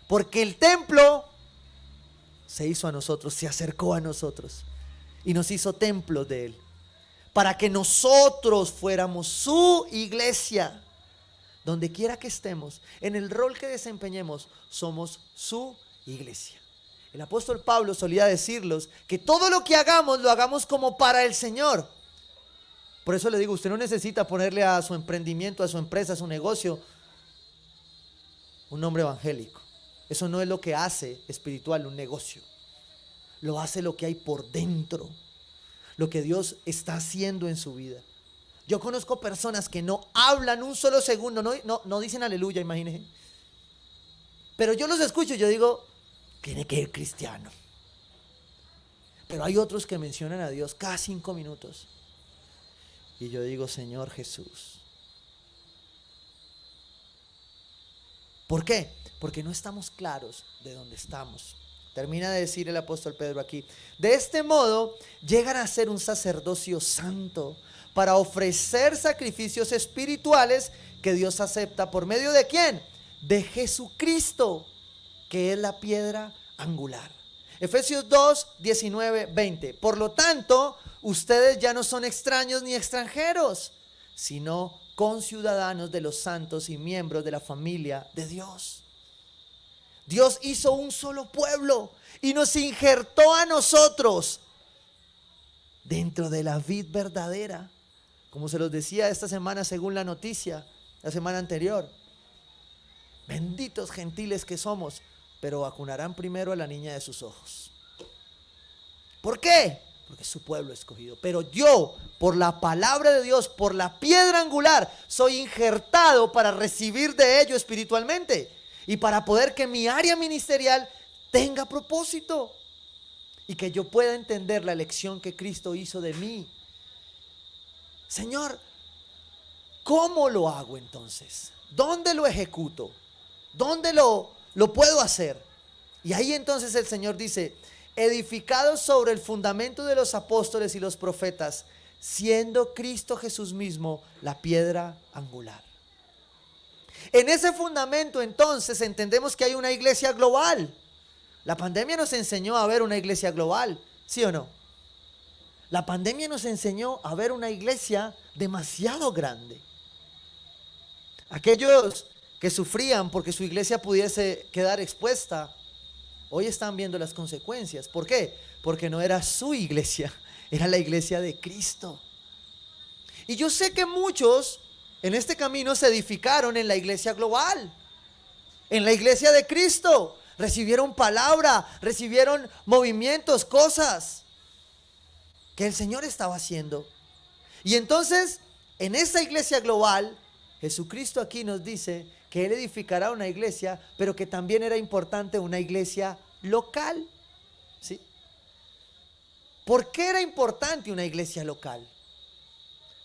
Porque el templo se hizo a nosotros, se acercó a nosotros y nos hizo templos de él, para que nosotros fuéramos su iglesia. Donde quiera que estemos, en el rol que desempeñemos, somos su iglesia. El apóstol Pablo solía decirlos que todo lo que hagamos, lo hagamos como para el Señor. Por eso le digo, usted no necesita ponerle a su emprendimiento, a su empresa, a su negocio, un nombre evangélico. Eso no es lo que hace espiritual un negocio. Lo hace lo que hay por dentro, lo que Dios está haciendo en su vida. Yo conozco personas que no hablan un solo segundo, no dicen aleluya, imagínense. Pero yo los escucho y yo digo, tiene que ir cristiano. Pero hay otros que mencionan a Dios cada 5 minutos. Y yo digo, Señor Jesús. ¿Por qué? Porque no estamos claros de dónde estamos. Termina de decir el apóstol Pedro aquí. De este modo, llegan a ser un sacerdocio santo para ofrecer sacrificios espirituales que Dios acepta por medio de ¿quién? De Jesucristo, que es la piedra angular. Efesios 2, 19, 20. Por lo tanto, ustedes ya no son extraños ni extranjeros, sino conciudadanos de los santos y miembros de la familia de Dios. Dios hizo un solo pueblo y nos injertó a nosotros dentro de la vid verdadera. Como se los decía esta semana según la noticia, la semana anterior. Benditos gentiles que somos, pero vacunarán primero a la niña de sus ojos. ¿Por qué? Porque es su pueblo escogido. Pero yo, por la palabra de Dios, por la piedra angular, soy injertado para recibir de ello espiritualmente y para poder que mi área ministerial tenga propósito y que yo pueda entender la elección que Cristo hizo de mí. Señor, ¿cómo lo hago entonces? ¿Dónde lo ejecuto? ¿Dónde lo puedo hacer? Y ahí entonces el Señor dice, edificados sobre el fundamento de los apóstoles y los profetas, siendo Cristo Jesús mismo la piedra angular. En ese fundamento entonces entendemos que hay una iglesia global. La pandemia nos enseñó a ver una iglesia global, ¿sí o no? La pandemia nos enseñó a ver una iglesia demasiado grande. Aquellos que sufrían porque su iglesia pudiese quedar expuesta, hoy están viendo las consecuencias. ¿Por qué? Porque no era su iglesia, era la iglesia de Cristo. Y yo sé que muchos en este camino se edificaron en la iglesia global, en la iglesia de Cristo. Recibieron palabra, recibieron movimientos, cosas que el Señor estaba haciendo. Y entonces, en esa iglesia global, Jesucristo aquí nos dice que Él edificará una iglesia, pero que también era importante una iglesia local. ¿Sí? ¿Por qué era importante una iglesia local?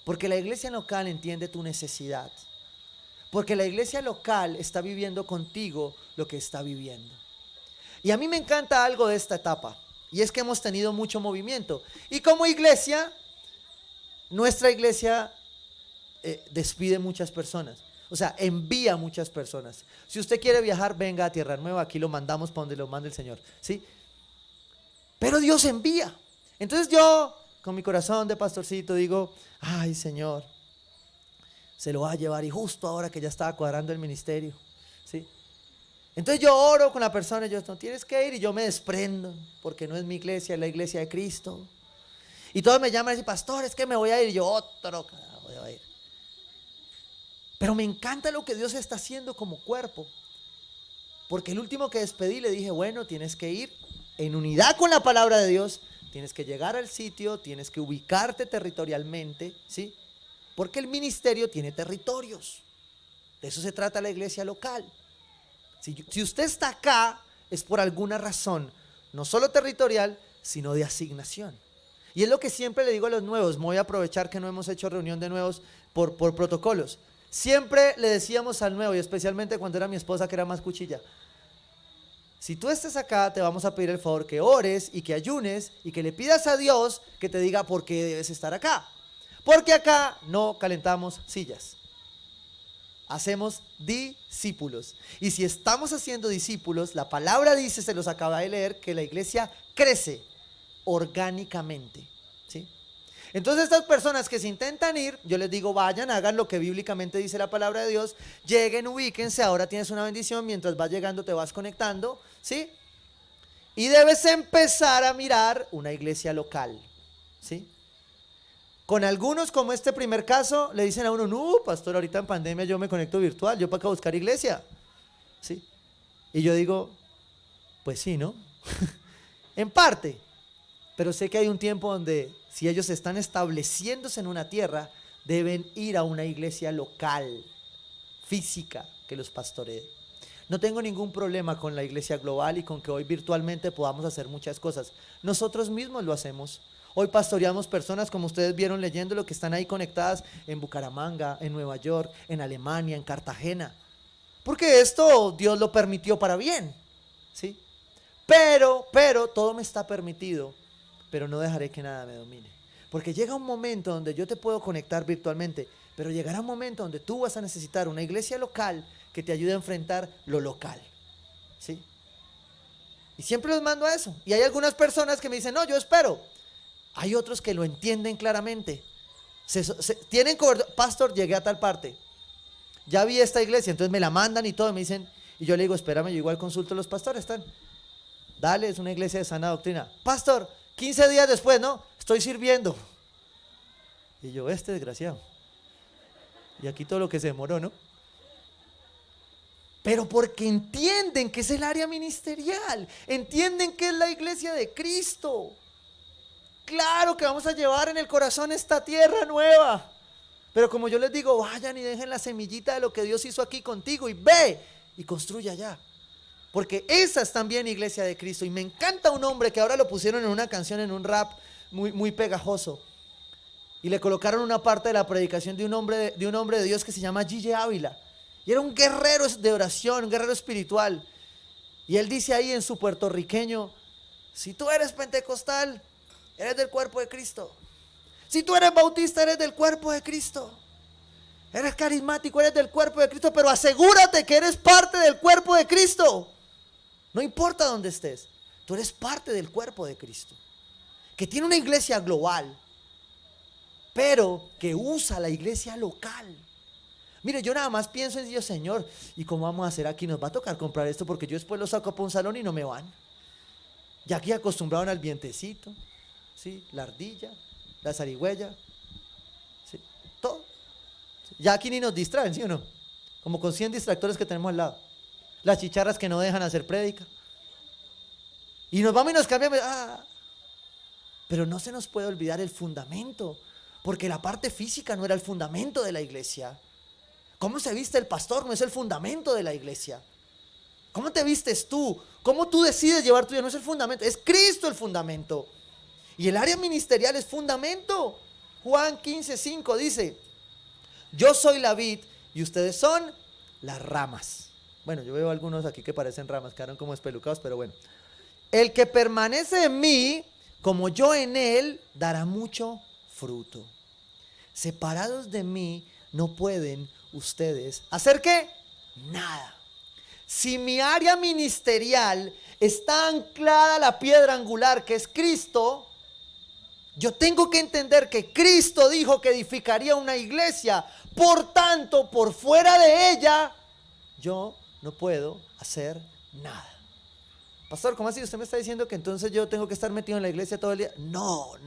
Porque la iglesia local entiende tu necesidad. Porque la iglesia local está viviendo contigo lo que está viviendo. Y a mí me encanta algo de esta etapa. Y es que hemos tenido mucho movimiento. Y como iglesia, nuestra iglesia despide muchas personas. O sea, envía muchas personas. Si usted quiere viajar, venga a Tierra Nueva. Aquí lo mandamos para donde lo mande el Señor. ¿Sí? Pero Dios envía. Entonces yo, con mi corazón de pastorcito, digo, ay Señor, se lo va a llevar. Y justo ahora que ya estaba cuadrando el ministerio. ¿Sí? Entonces yo oro con la persona y yo, no tienes que ir, y yo me desprendo, porque no es mi iglesia, es la iglesia de Cristo. Y todos me llaman y dicen, pastor, es que me voy a ir, y yo, otro, voy a ir. Pero me encanta lo que Dios está haciendo como cuerpo, porque el último que despedí le dije, bueno, tienes que ir en unidad con la palabra de Dios, tienes que llegar al sitio, tienes que ubicarte territorialmente, ¿sí? Porque el ministerio tiene territorios, de eso se trata la iglesia local. Si usted está acá, es por alguna razón, no solo territorial, sino de asignación. Y es lo que siempre le digo a los nuevos. Me voy a aprovechar que no hemos hecho reunión de nuevos por protocolos. Siempre le decíamos al nuevo, y especialmente cuando era mi esposa, que era más cuchilla: si tú estés acá, te vamos a pedir el favor que ores y que ayunes y que le pidas a Dios que te diga por qué debes estar acá. Porque acá no calentamos sillas. Hacemos discípulos. Y si estamos haciendo discípulos, la palabra dice, se los acaba de leer, que la iglesia crece orgánicamente, ¿sí? Entonces estas personas que se intentan ir, yo les digo, vayan, hagan lo que bíblicamente dice la palabra de Dios, lleguen, ubíquense, ahora tienes una bendición, mientras vas llegando te vas conectando, ¿sí? Y debes empezar a mirar una iglesia local, ¿sí? Con algunos, como este primer caso, le dicen a uno, no, pastor, ahorita en pandemia yo me conecto virtual, yo para acá buscar iglesia, ¿sí? Y yo digo, pues sí, ¿no? En parte, pero sé que hay un tiempo donde, si ellos están estableciéndose en una tierra, deben ir a una iglesia local, física, que los pastoree. No tengo ningún problema con la iglesia global y con que hoy virtualmente podamos hacer muchas cosas. Nosotros mismos lo hacemos. Hoy pastoreamos personas, como ustedes vieron leyendo, lo que están ahí conectadas en Bucaramanga, en Nueva York, en Alemania, en Cartagena. Porque esto Dios lo permitió para bien, ¿sí? Pero todo me está permitido, pero no dejaré que nada me domine. Porque llega un momento donde yo te puedo conectar virtualmente, pero llegará un momento donde tú vas a necesitar una iglesia local que te ayude a enfrentar lo local, ¿sí? Y siempre los mando a eso. Y hay algunas personas que me dicen, no, yo espero. Hay otros que lo entienden claramente. Tienen cobertura. Pastor, llegué a tal parte. Ya vi esta iglesia, entonces me la mandan y todo, me dicen, y yo le digo, espérame, yo igual consulto a los pastores, están. Dale, es una iglesia de sana doctrina. Pastor, 15 días después, ¿no? Estoy sirviendo. Y yo, este desgraciado. Y aquí todo lo que se demoró, ¿no? Pero porque entienden que es el área ministerial, entienden que es la iglesia de Cristo. Claro que vamos a llevar en el corazón esta tierra nueva. Pero como yo les digo, vayan y dejen la semillita de lo que Dios hizo aquí contigo y ve y construye allá. Porque esa es también iglesia de Cristo. Y me encanta un hombre que ahora lo pusieron en una canción, en un rap muy pegajoso. Y le colocaron una parte de la predicación de un hombre de Dios que se llama Gille Ávila. Y era un guerrero de oración, un guerrero espiritual. Y él dice ahí en su puertorriqueño, si tú eres pentecostal, eres del cuerpo de Cristo. Si tú eres bautista, eres del cuerpo de Cristo. Eres carismático, eres del cuerpo de Cristo, pero asegúrate que eres parte del cuerpo de Cristo. No importa dónde estés, tú eres parte del cuerpo de Cristo, que tiene una iglesia global, pero que usa la iglesia local. Mire, yo nada más pienso en Dios, Señor, ¿y cómo vamos a hacer aquí? Nos va a tocar comprar esto porque yo después lo saco para un salón y no me van. Ya aquí acostumbraron al vientecito, ¿sí? La ardilla, la zarigüeya, ¿sí? Todo. Ya aquí ni nos distraen, ¿sí o no? Como con 100 distractores que tenemos al lado. Las chicharras que no dejan hacer prédica. Y nos vamos y nos cambiamos. Pero no se nos puede olvidar el fundamento, porque la parte física no era el fundamento de la iglesia. ¿Cómo se viste el pastor? No es el fundamento de la iglesia. ¿Cómo te vistes tú? ¿Cómo tú decides llevar tu vida? No es el fundamento, es Cristo el fundamento. Y el área ministerial es fundamento. Juan 15:5 dice, yo soy la vid y ustedes son las ramas. Bueno, yo veo algunos aquí que parecen ramas, quedaron como espelucados, pero bueno. El que permanece en mí, como yo en él, dará mucho fruto. Separados de mí, no pueden ustedes hacer ¿qué? Nada. Si mi área ministerial está anclada a la piedra angular que es Cristo, yo tengo que entender que Cristo dijo que edificaría una iglesia. Por tanto, por fuera de ella, yo no puedo hacer nada. Pastor, ¿cómo así? ¿Usted me está diciendo que entonces yo tengo que estar metido en la iglesia todo el día? No.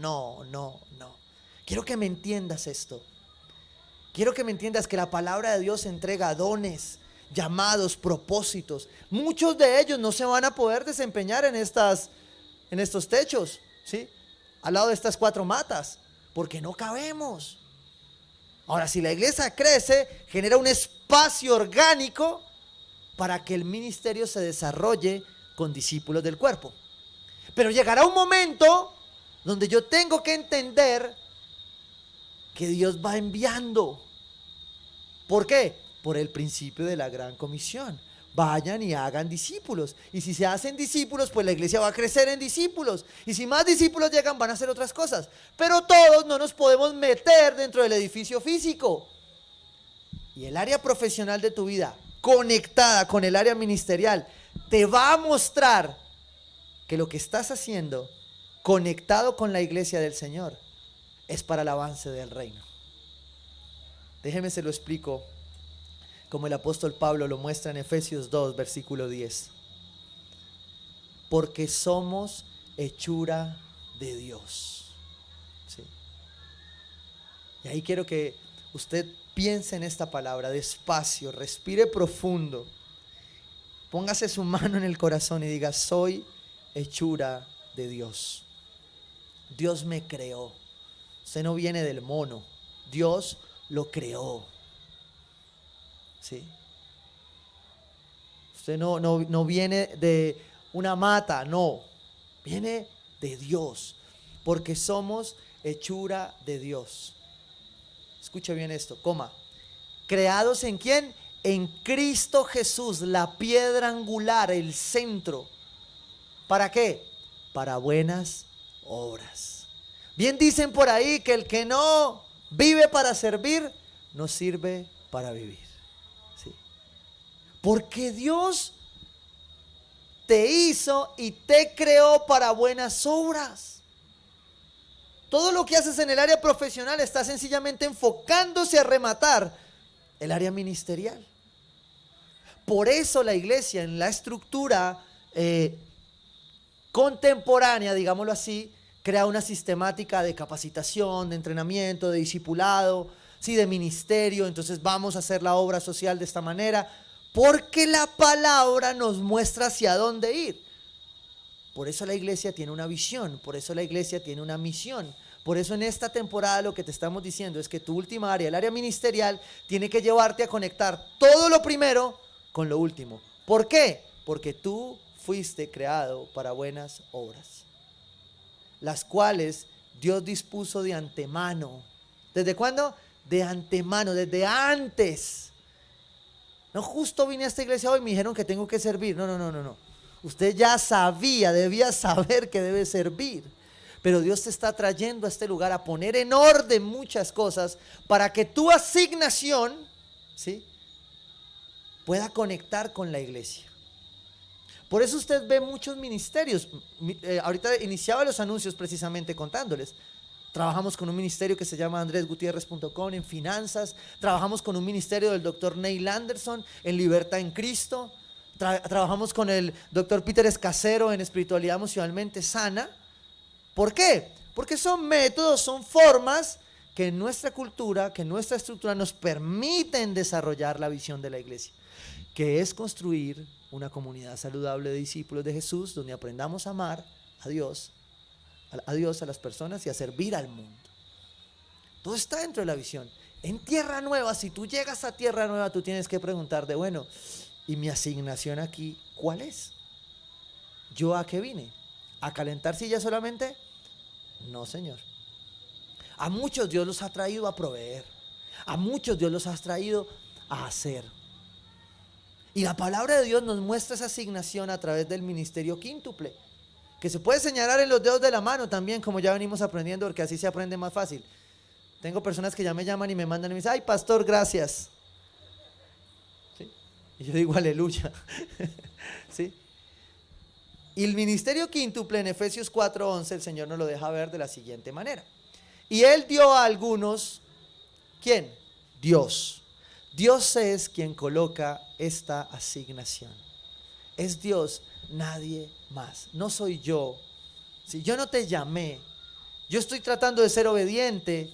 Quiero que me entiendas esto. Quiero que me entiendas que la palabra de Dios entrega dones, llamados, propósitos. Muchos de ellos no se van a poder desempeñar en estos techos, ¿sí? Al lado de estas 4 matas, porque no cabemos. Ahora, si la iglesia crece, genera un espacio orgánico para que el ministerio se desarrolle con discípulos del cuerpo. Pero llegará un momento donde yo tengo que entender que Dios va enviando. ¿Por qué? Por el principio de la gran comisión. Vayan y hagan discípulos. Y si se hacen discípulos, pues la iglesia va a crecer en discípulos. Y si más discípulos llegan, van a hacer otras cosas. Pero todos no nos podemos meter dentro del edificio físico. Y el área profesional de tu vida, conectada con el área ministerial, te va a mostrar que lo que estás haciendo, conectado con la iglesia del Señor, es para el avance del reino. Déjeme se lo explico como el apóstol Pablo lo muestra en Efesios 2, versículo 10. Porque somos hechura de Dios. ¿Sí? Y ahí quiero que usted piense en esta palabra despacio, respire profundo, póngase su mano en el corazón y diga: soy hechura de Dios. Dios me creó. Usted no viene del mono, Dios lo creó. ¿Sí? Usted no viene de una mata, no, viene de Dios, porque somos hechura de Dios. Escuche bien esto, coma. ¿Creados en quién? En Cristo Jesús, la piedra angular, el centro. ¿Para qué? Para buenas obras. Bien dicen por ahí que el que no vive para servir, no sirve para vivir. Porque Dios te hizo y te creó para buenas obras. Todo lo que haces en el área profesional está sencillamente enfocándose a rematar el área ministerial. Por eso la iglesia, en la estructura contemporánea, digámoslo así, crea una sistemática de capacitación, de entrenamiento, de discipulado, sí, de ministerio. Entonces vamos a hacer la obra social de esta manera, porque la palabra nos muestra hacia dónde ir. Por eso la iglesia tiene una visión, por eso la iglesia tiene una misión. Por eso en esta temporada lo que te estamos diciendo es que tu última área, el área ministerial, tiene que llevarte a conectar todo lo primero con lo último. ¿Por qué? Porque tú fuiste creado para buenas obras, las cuales Dios dispuso de antemano. ¿Desde cuándo? De antemano, desde antes. No, justo vine a esta iglesia hoy y me dijeron que tengo que servir. No. Usted ya sabía, debía saber que debe servir. Pero Dios te está trayendo a este lugar a poner en orden muchas cosas para que tu asignación, ¿sí?, pueda conectar con la iglesia. Por eso usted ve muchos ministerios. Ahorita iniciaba los anuncios precisamente contándoles. Trabajamos con un ministerio que se llama andresgutierrez.com en finanzas. Trabajamos con un ministerio del doctor Neil Anderson en Libertad en Cristo. Trabajamos con el doctor Peter Escacero en espiritualidad emocionalmente sana. ¿Por qué? Porque son métodos, son formas que en nuestra cultura, que en nuestra estructura nos permiten desarrollar la visión de la iglesia, que es construir una comunidad saludable de discípulos de Jesús, donde aprendamos a amar a Dios, a las personas y a servir al mundo. Todo está dentro de la visión. En Tierra Nueva, si tú llegas a Tierra Nueva, tú tienes que preguntarte, bueno, ¿y mi asignación aquí cuál es? ¿Yo a qué vine? ¿A calentar sillas solamente? No, Señor. A muchos Dios los ha traído a proveer. A muchos Dios los ha traído a hacer. Y la palabra de Dios nos muestra esa asignación a través del ministerio quíntuple, que se puede señalar en los dedos de la mano también, como ya venimos aprendiendo, porque así se aprende más fácil. Tengo personas que ya me llaman y me mandan y me dicen, ay, pastor, gracias. ¿Sí? Y yo digo, aleluya. ¿Sí? Y el ministerio quíntuple en Efesios 4:11, el Señor nos lo deja ver de la siguiente manera. Y Él dio a algunos, ¿quién? Dios. Dios es quien coloca esta asignación. Es Dios, nadie más. No soy yo. Si yo no te llamé, yo estoy tratando de ser obediente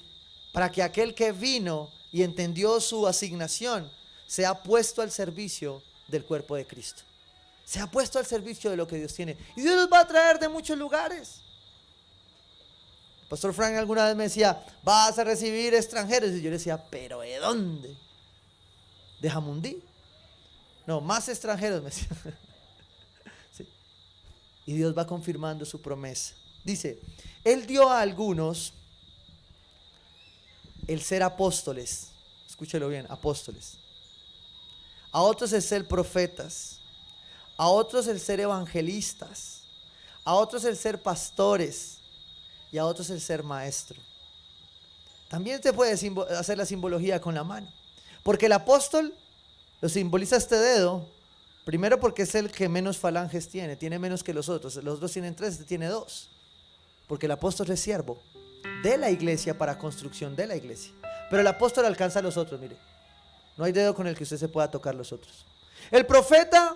para que aquel que vino y entendió su asignación sea puesto al servicio del cuerpo de Cristo. Se ha puesto al servicio de lo que Dios tiene. Y Dios los va a traer de muchos lugares. Pastor Frank alguna vez me decía, vas a recibir extranjeros. Y yo le decía, ¿pero de dónde? ¿De Jamundí? No, más extranjeros, me decía. ¿Sí? Y Dios va confirmando su promesa. Dice, Él dio a algunos el ser apóstoles. Escúchelo bien, apóstoles. A otros el ser profetas. A otros el ser evangelistas. A otros el ser pastores. Y a otros el ser maestro. También se puede hacer la simbología con la mano. Porque el apóstol lo simboliza este dedo. Primero porque es el que menos falanges tiene menos que los otros. Los otros tienen 3, este tiene 2. Porque el apóstol es siervo de la iglesia para construcción de la iglesia. Pero el apóstol alcanza a los otros, mire. No hay dedo con el que usted se pueda tocar los otros. El profeta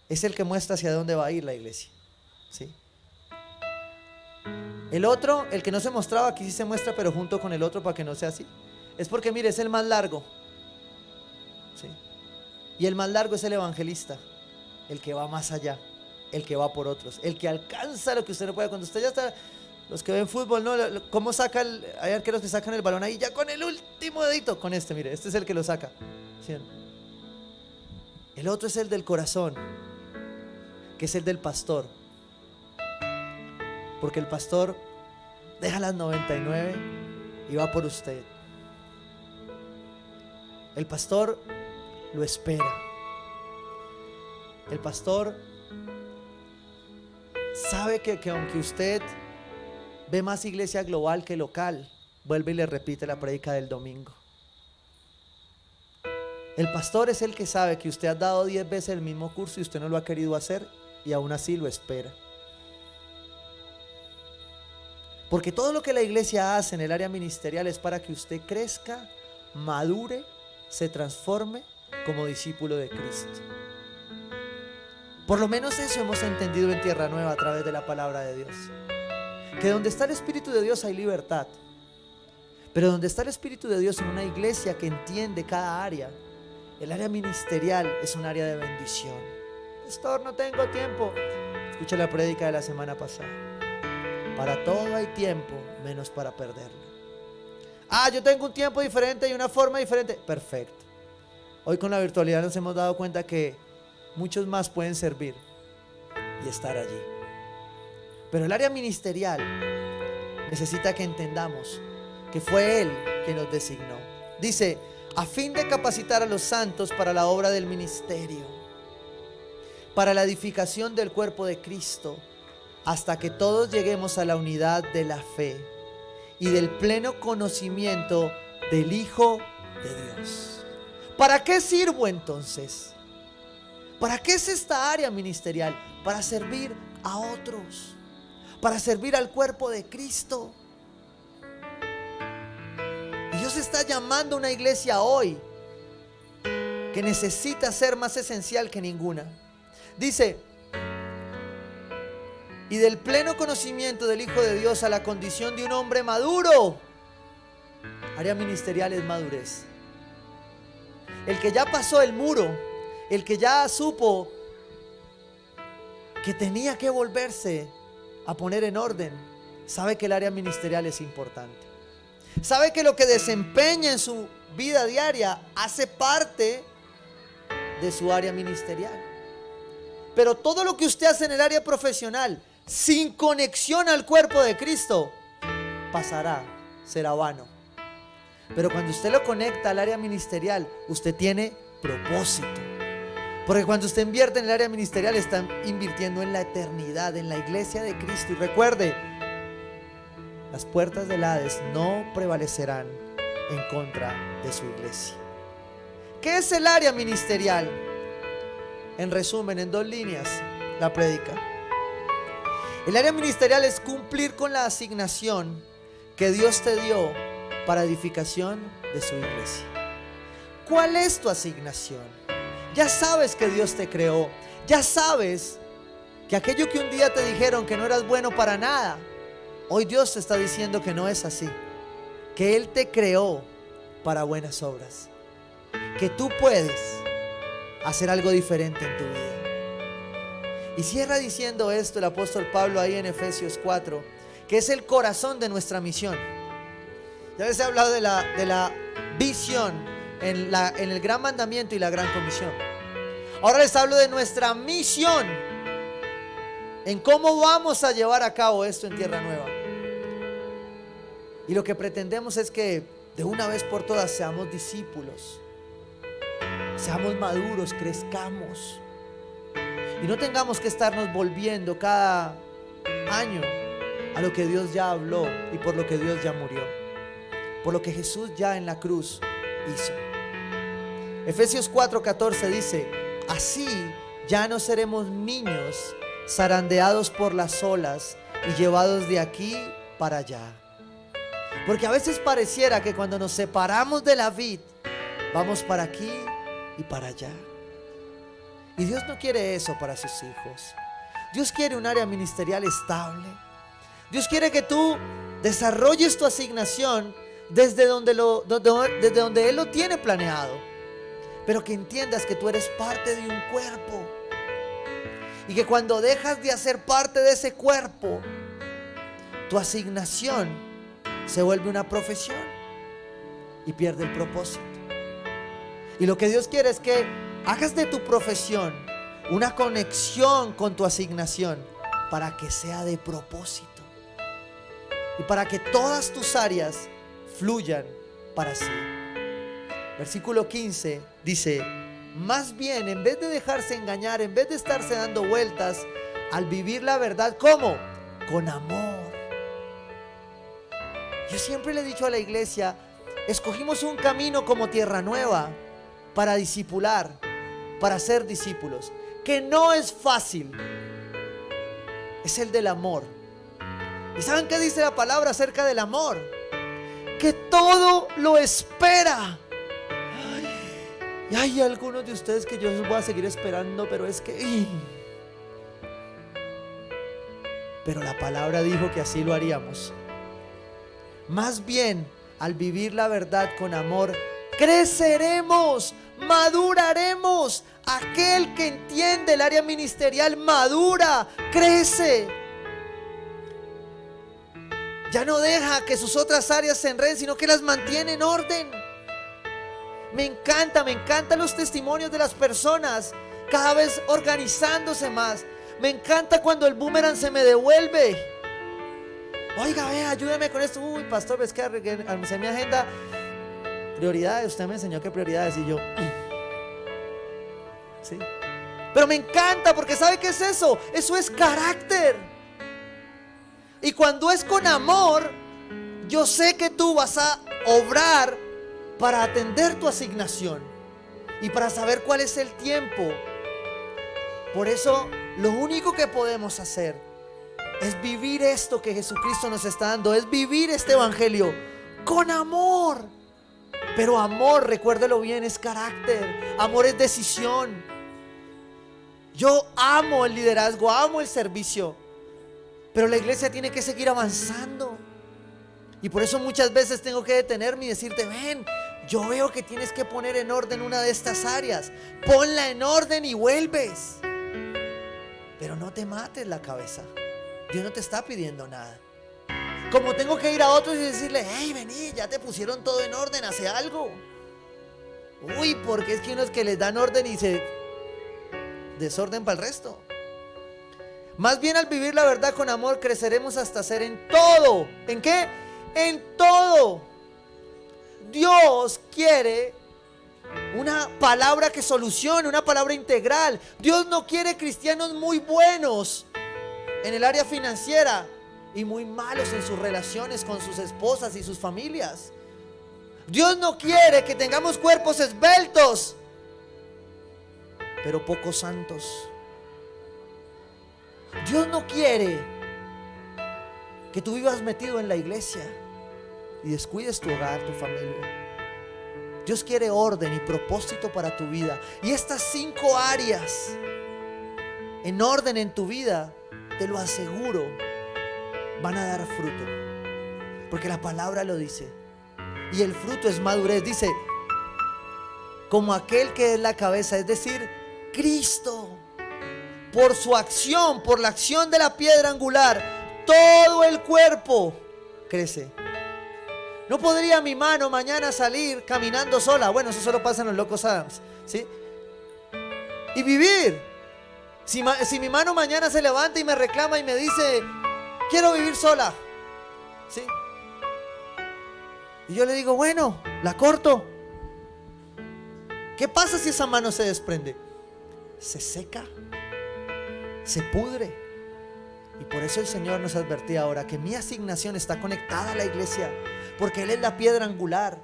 es el que muestra hacia dónde va a ir la iglesia. ¿Sí? El otro, el que no se mostraba, aquí sí se muestra, pero junto con el otro para que no sea así. Es porque, mire, es el más largo. ¿Sí? Y el más largo es el evangelista, el que va más allá, el que va por otros, el que alcanza lo que usted no puede. Cuando usted ya está, los que ven fútbol, ¿no? ¿Cómo saca hay arqueros que sacan el balón ahí ya con el último dedito? Con este, mire, este es el que lo saca. ¿Sí? El otro es el del corazón, que es el del pastor. Porque el pastor deja las 99 y va por usted. El pastor lo espera. El pastor sabe que aunque usted ve más iglesia global que local, vuelve y le repite la prédica del domingo. El pastor es el que sabe que usted ha dado 10 veces el mismo curso y usted no lo ha querido hacer y aún así lo espera. Porque todo lo que la iglesia hace en el área ministerial es para que usted crezca, madure, se transforme como discípulo de Cristo. Por lo menos eso hemos entendido en Tierra Nueva a través de la palabra de Dios. Que donde está el Espíritu de Dios hay libertad. Pero donde está el Espíritu de Dios en una iglesia que entiende cada área, el área ministerial es un área de bendición. Pastor, no tengo tiempo. Escucha la prédica de la semana pasada. Para todo hay tiempo, menos para perderlo. Yo tengo un tiempo diferente y una forma diferente. Perfecto. Hoy con la virtualidad nos hemos dado cuenta que muchos más pueden servir y estar allí. Pero el área ministerial necesita que entendamos que fue Él quien nos designó. Dice, a fin de capacitar a los santos para la obra del ministerio, para la edificación del cuerpo de Cristo, hasta que todos lleguemos a la unidad de la fe y del pleno conocimiento del Hijo de Dios. ¿Para qué sirvo entonces? ¿Para qué es esta área ministerial? Para servir a otros, para servir al cuerpo de Cristo. Y Dios está llamando a una iglesia hoy que necesita ser más esencial que ninguna. Dice, y del pleno conocimiento del Hijo de Dios a la condición de un hombre maduro. Área ministerial es madurez. El que ya pasó el muro, el que ya supo que tenía que volverse a poner en orden, sabe que el área ministerial es importante. Sabe que lo que desempeña en su vida diaria hace parte de su área ministerial. Pero todo lo que usted hace en el área profesional, sin conexión al cuerpo de Cristo, pasará, será vano. Pero cuando usted lo conecta al área ministerial, usted tiene propósito. Porque cuando usted invierte en el área ministerial, está invirtiendo en la eternidad, en la iglesia de Cristo. Y recuerde, las puertas del Hades no prevalecerán en contra de su iglesia. ¿Qué es el área ministerial? En resumen, en 2 líneas, la prédica. El área ministerial es cumplir con la asignación que Dios te dio para edificación de su iglesia. ¿Cuál es tu asignación? Ya sabes que Dios te creó. Ya sabes que aquello que un día te dijeron que no eras bueno para nada, hoy Dios te está diciendo que no es así. Que Él te creó para buenas obras. Que tú puedes hacer algo diferente en tu vida. Y cierra diciendo esto el apóstol Pablo ahí en Efesios 4, que es el corazón de nuestra misión. Ya les he hablado de la visión en el gran mandamiento y la gran comisión. Ahora les hablo de nuestra misión. en cómo vamos a llevar a cabo esto en Tierra Nueva. Y lo que pretendemos es que de una vez por todas seamos discípulos, seamos maduros, crezcamos y no tengamos que estarnos volviendo cada año a lo que Dios ya habló y por lo que Dios ya murió, por lo que Jesús ya en la cruz hizo. Efesios 4:14 dice: así ya no seremos niños zarandeados por las olas y llevados de aquí para allá. Porque a veces pareciera que cuando nos separamos de la vid, vamos para aquí y para allá. Y Dios no quiere eso para sus hijos. Dios quiere un área ministerial estable. Dios quiere que tú desarrolles tu asignación desde donde Él lo tiene planeado. Pero que entiendas que tú eres parte de un cuerpo. Y que cuando dejas de hacer parte de ese cuerpo, tu asignación se vuelve una profesión y pierde el propósito. Y lo que Dios quiere es que hagas de tu profesión una conexión con tu asignación para que sea de propósito y para que todas tus áreas fluyan para sí. Versículo 15 dice: más bien, en vez de dejarse engañar, en vez de estarse dando vueltas, al vivir la verdad, ¿cómo? Con amor. Yo siempre le he dicho a la iglesia, escogimos un camino como Tierra Nueva para discipular, para ser discípulos, que no es fácil, es el del amor. ¿Y saben qué dice la palabra acerca del amor? Que todo lo espera. Y hay algunos de ustedes que yo los voy a seguir esperando, pero es que... Pero la palabra dijo que así lo haríamos. Más bien, al vivir la verdad con amor, creceremos, maduraremos. Aquel que entiende el área ministerial madura, crece. Ya no deja que sus otras áreas se enreden, sino que las mantiene en orden. Me encantan los testimonios de las personas cada vez organizándose más. Me encanta cuando el boomerang se me devuelve. Oiga, vea, ayúdame con esto. Uy, pastor, ves que almacé mi agenda. Prioridades, usted me enseñó qué prioridades. Y yo, sí. Pero me encanta porque ¿sabe qué es eso? Eso es carácter. Y cuando es con amor, yo sé que tú vas a obrar para atender tu asignación y para saber cuál es el tiempo. Por eso lo único que podemos hacer es vivir esto que Jesucristo nos está dando, es vivir este evangelio con amor. Pero amor, recuérdelo bien, es carácter. Amor es decisión. Yo amo el liderazgo, amo el servicio, pero la iglesia tiene que seguir avanzando. Y por eso muchas veces tengo que detenerme y decirte: ven, yo veo que tienes que poner en orden una de estas áreas. Ponla en orden y vuelves. Pero no te mates la cabeza. Dios no te está pidiendo nada. Como tengo que ir a otros y decirle: hey, vení, ya te pusieron todo en orden, hace algo. Uy, porque es que unos que les dan orden y se desorden para el resto. Más bien, al vivir la verdad con amor, creceremos hasta ser en todo. ¿En qué? En todo. Dios quiere una palabra que solucione, una palabra integral. Dios no quiere cristianos muy buenos en el área financiera y muy malos en sus relaciones con sus esposas y sus familias. Dios no quiere que tengamos cuerpos esbeltos, pero poco santos. Dios no quiere que tú vivas metido en la iglesia y descuides tu hogar, tu familia. Dios quiere orden y propósito para tu vida. Y estas 5 áreas en orden en tu vida, te lo aseguro, van a dar fruto. Porque la palabra lo dice. Y el fruto es madurez. Dice, como aquel que es la cabeza, es decir, Cristo. Por su acción, por la acción de la piedra angular, todo el cuerpo crece. No podría mi mano mañana salir caminando sola. Bueno, eso solo pasa en los locos Adams, ¿sí? Y vivir. Si mi mano mañana se levanta y me reclama y me dice, quiero vivir sola, ¿sí? Y yo le digo, bueno, la corto. ¿Qué pasa si esa mano se desprende? Se seca, se pudre. Y por eso el Señor nos advertía ahora que mi asignación está conectada a la iglesia, porque Él es la piedra angular.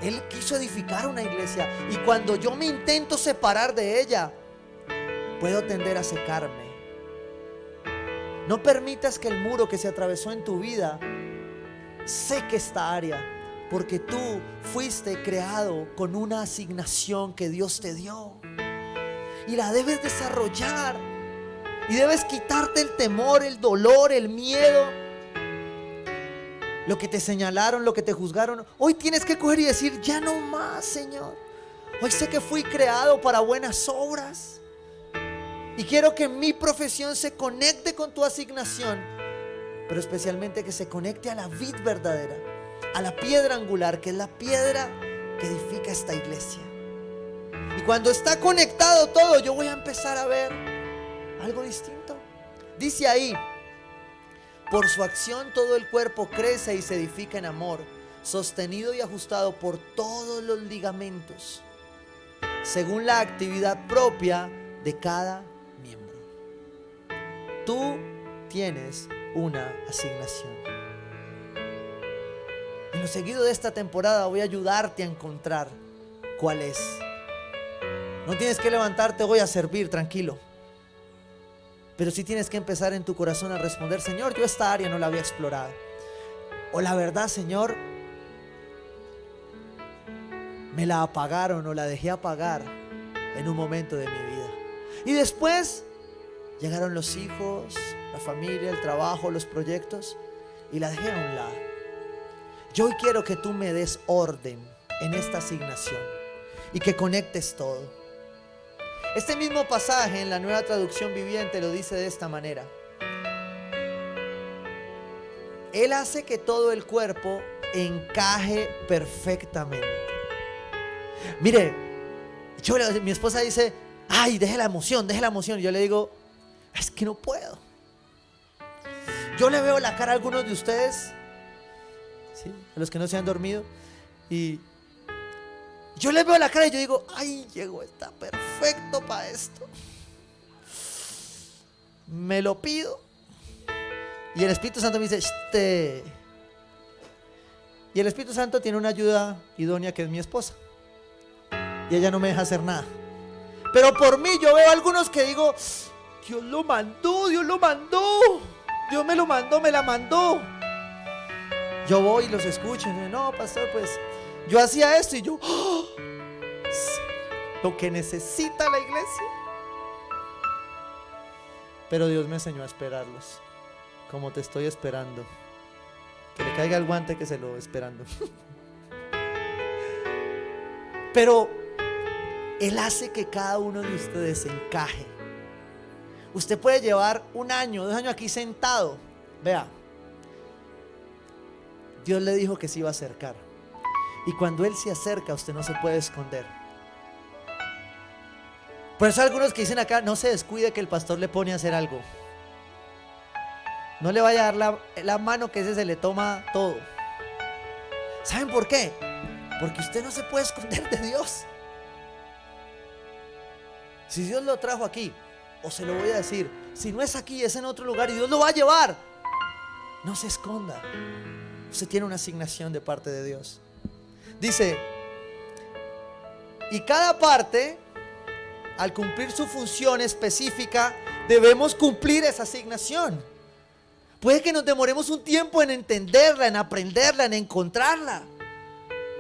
Él quiso edificar una iglesia, y cuando yo me intento separar de ella, puedo tender a secarme. No permitas que el muro que se atravesó en tu vida seque esta área, porque tú fuiste creado con una asignación que Dios te dio y la debes desarrollar, y debes quitarte el temor, el dolor, el miedo, lo que te señalaron, lo que te juzgaron. Hoy tienes que coger y decir, ya no más, Señor. Hoy sé que fui creado para buenas obras, y quiero que mi profesión se conecte con tu asignación, pero especialmente que se conecte a la vid verdadera, a la piedra angular, que es la piedra que edifica esta iglesia. Y cuando está conectado todo, yo voy a empezar a ver algo distinto. Dice ahí, por su acción todo el cuerpo crece y se edifica en amor, sostenido y ajustado por todos los ligamentos, según la actividad propia de cada miembro. Tú tienes una asignación. En lo seguido de esta temporada voy a ayudarte a encontrar cuál es. No tienes que levantarte hoy a servir, tranquilo. Pero sí tienes que empezar en tu corazón a responder, Señor, yo esta área no la había explorado. O la verdad, Señor, me la apagaron o la dejé apagar en un momento de mi vida. Y después llegaron los hijos, la familia, el trabajo, los proyectos, y la dejé a un lado. Yo hoy quiero que tú me des orden en esta asignación y que conectes todo. Este mismo pasaje en la Nueva Traducción Viviente lo dice de esta manera: Él hace que todo el cuerpo encaje perfectamente. Mire, mi esposa dice, ay, deje la emoción. Y yo le digo, es que no puedo. Yo le veo la cara a algunos de ustedes, ¿sí?, a los que no se han dormido, y yo les veo la cara y yo digo, ay, llegó, está perfecto para esto. Me lo pido. Y el Espíritu Santo me dice, Y el Espíritu Santo tiene una ayuda idónea que es mi esposa. Y ella no me deja hacer nada. Pero por mí yo veo a algunos que digo, Dios lo mandó, Dios me lo mandó, me la mandó. Yo voy y los escucho y digo, no, pastor, pues yo hacía esto, y yo, ¡oh!, lo que necesita la iglesia. Pero Dios me enseñó a esperarlos, como te estoy esperando. Que le caiga el guante que se lo esperando. Pero Él hace que cada uno de ustedes encaje. Usted puede llevar 1 año, 2 años aquí sentado. Vea, Dios le dijo que se iba a acercar, y cuando Él se acerca, usted no se puede esconder. Por eso algunos que dicen acá, no se descuide que el pastor le pone a hacer algo. No le vaya a dar la mano, que ese se le toma todo. ¿Saben por qué? Porque usted no se puede esconder de Dios. Si Dios lo trajo aquí, o se lo voy a decir, si no es aquí, es en otro lugar, y Dios lo va a llevar, no se esconda. Usted tiene una asignación de parte de Dios. Dice, y cada parte, al cumplir su función específica, debemos cumplir esa asignación. Puede que nos demoremos un tiempo en entenderla, en aprenderla, en encontrarla.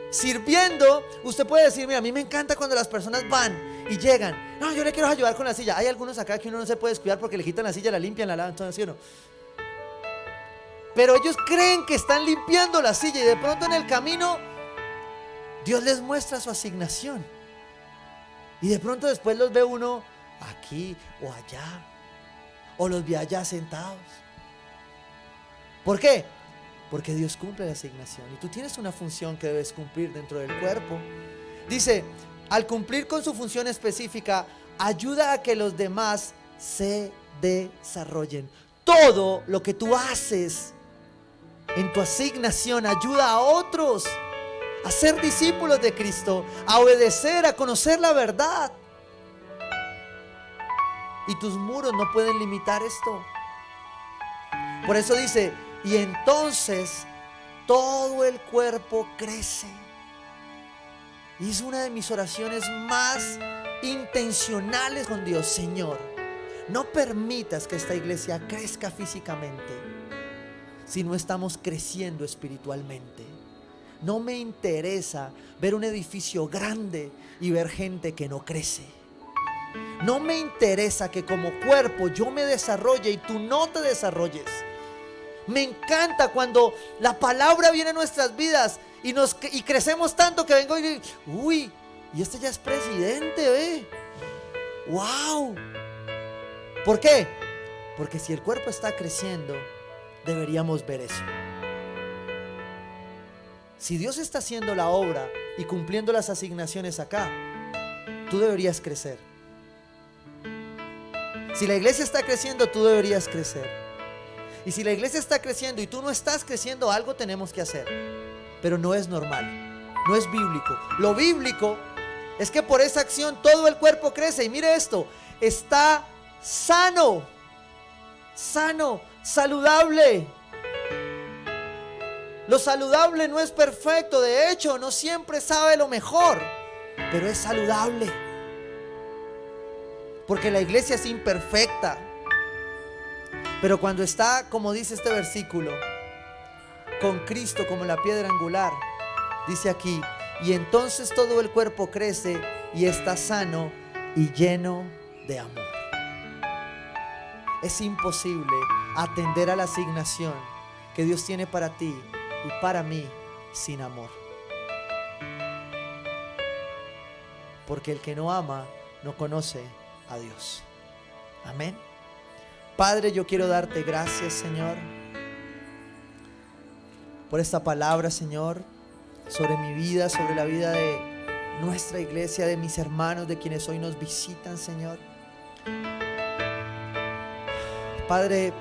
Sirviendo, usted puede decir, mira, a mí me encanta cuando las personas van y llegan, no, yo le quiero ayudar con la silla. Hay algunos acá que uno no se puede descuidar porque le quitan la silla, la limpian, la lavan, entonces, ¿sí o no? Pero ellos creen que están limpiando la silla, y de pronto en el camino Dios les muestra su asignación, y de pronto después los ve uno aquí o allá, o los ve allá sentados. ¿Por qué? Porque Dios cumple la asignación, y tú tienes una función que debes cumplir dentro del cuerpo. Dice, al cumplir con su función específica, ayuda a que los demás se desarrollen. Todo lo que tú haces en tu asignación ayuda a otros a ser discípulos de Cristo, a obedecer, a conocer la verdad. Y tus muros no pueden limitar esto. Por eso dice, y entonces todo el cuerpo crece. Y es una de mis oraciones más intencionales con Dios. Señor, no permitas que esta iglesia crezca físicamente si no estamos creciendo espiritualmente. No me interesa ver un edificio grande y ver gente que no crece. No me interesa que como cuerpo yo me desarrolle y tú no te desarrolles. Me encanta cuando la palabra viene a nuestras vidas y crecemos tanto que vengo y digo, uy, y este ya es presidente, wow. ¿Por qué? Porque si el cuerpo está creciendo, deberíamos ver eso. Si Dios está haciendo la obra y cumpliendo las asignaciones acá, tú deberías crecer. Si la iglesia está creciendo, tú deberías crecer. Y si la iglesia está creciendo y tú no estás creciendo, algo tenemos que hacer. Pero no es normal, no es bíblico. Lo bíblico es que por esa acción todo el cuerpo crece. Y mire esto, está sano, saludable. Lo saludable no es perfecto, de hecho, no siempre sabe lo mejor, pero es saludable. Porque la iglesia es imperfecta. Pero cuando está, como dice este versículo, con Cristo como la piedra angular, dice aquí, y entonces todo el cuerpo crece y está sano y lleno de amor. Es imposible atender a la asignación que Dios tiene para ti y para mí sin amor. Porque el que no ama no conoce a Dios. Amén. Padre, yo quiero darte gracias, Señor, por esta palabra, Señor, sobre mi vida, sobre la vida de nuestra iglesia, de mis hermanos, de quienes hoy nos visitan, Señor. Padre,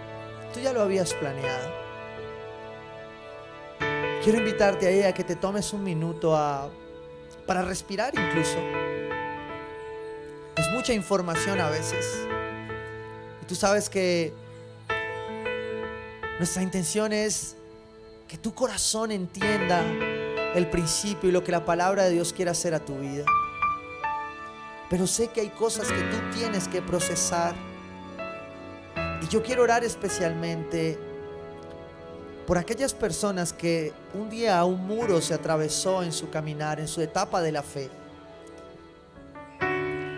tú ya lo habías planeado. Quiero invitarte ahí a que te tomes un minuto para respirar incluso. Es mucha información a veces. Y tú sabes que nuestra intención es que tu corazón entienda el principio y lo que la palabra de Dios quiere hacer a tu vida. Pero sé que hay cosas que tú tienes que procesar. Y yo quiero orar especialmente por aquellas personas que un día un muro se atravesó en su caminar, en su etapa de la fe.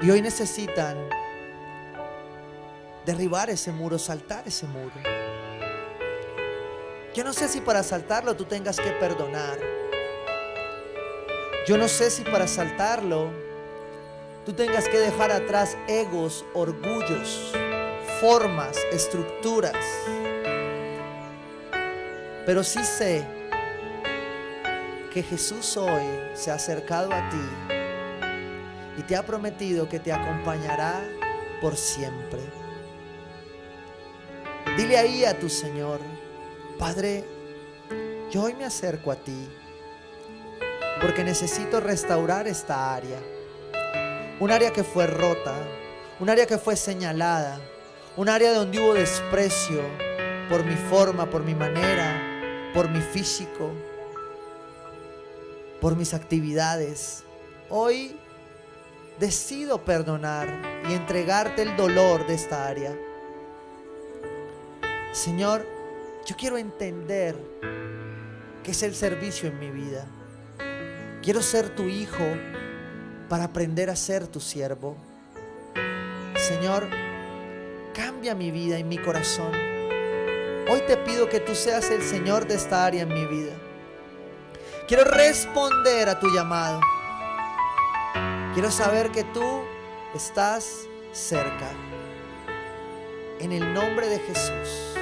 Y hoy necesitan derribar ese muro, saltar ese muro. Yo no sé si para saltarlo tú tengas que perdonar. Yo no sé si para saltarlo tú tengas que dejar atrás egos, orgullos, formas, estructuras. Pero sí sé que Jesús hoy se ha acercado a ti y te ha prometido que te acompañará por siempre. Dile ahí a tu Señor: Padre, yo hoy me acerco a ti porque necesito restaurar esta área. Un área que fue rota, un área que fue señalada, un área donde hubo desprecio por mi forma, por mi manera, por mi físico, por mis actividades. Hoy decido perdonar y entregarte el dolor de esta área. Señor, yo quiero entender qué es el servicio en mi vida. Quiero ser tu hijo para aprender a ser tu siervo. Señor, cambia mi vida y mi corazón. Hoy te pido que tú seas el Señor de esta área en mi vida. Quiero responder a tu llamado. Quiero saber que tú estás cerca. En el nombre de Jesús.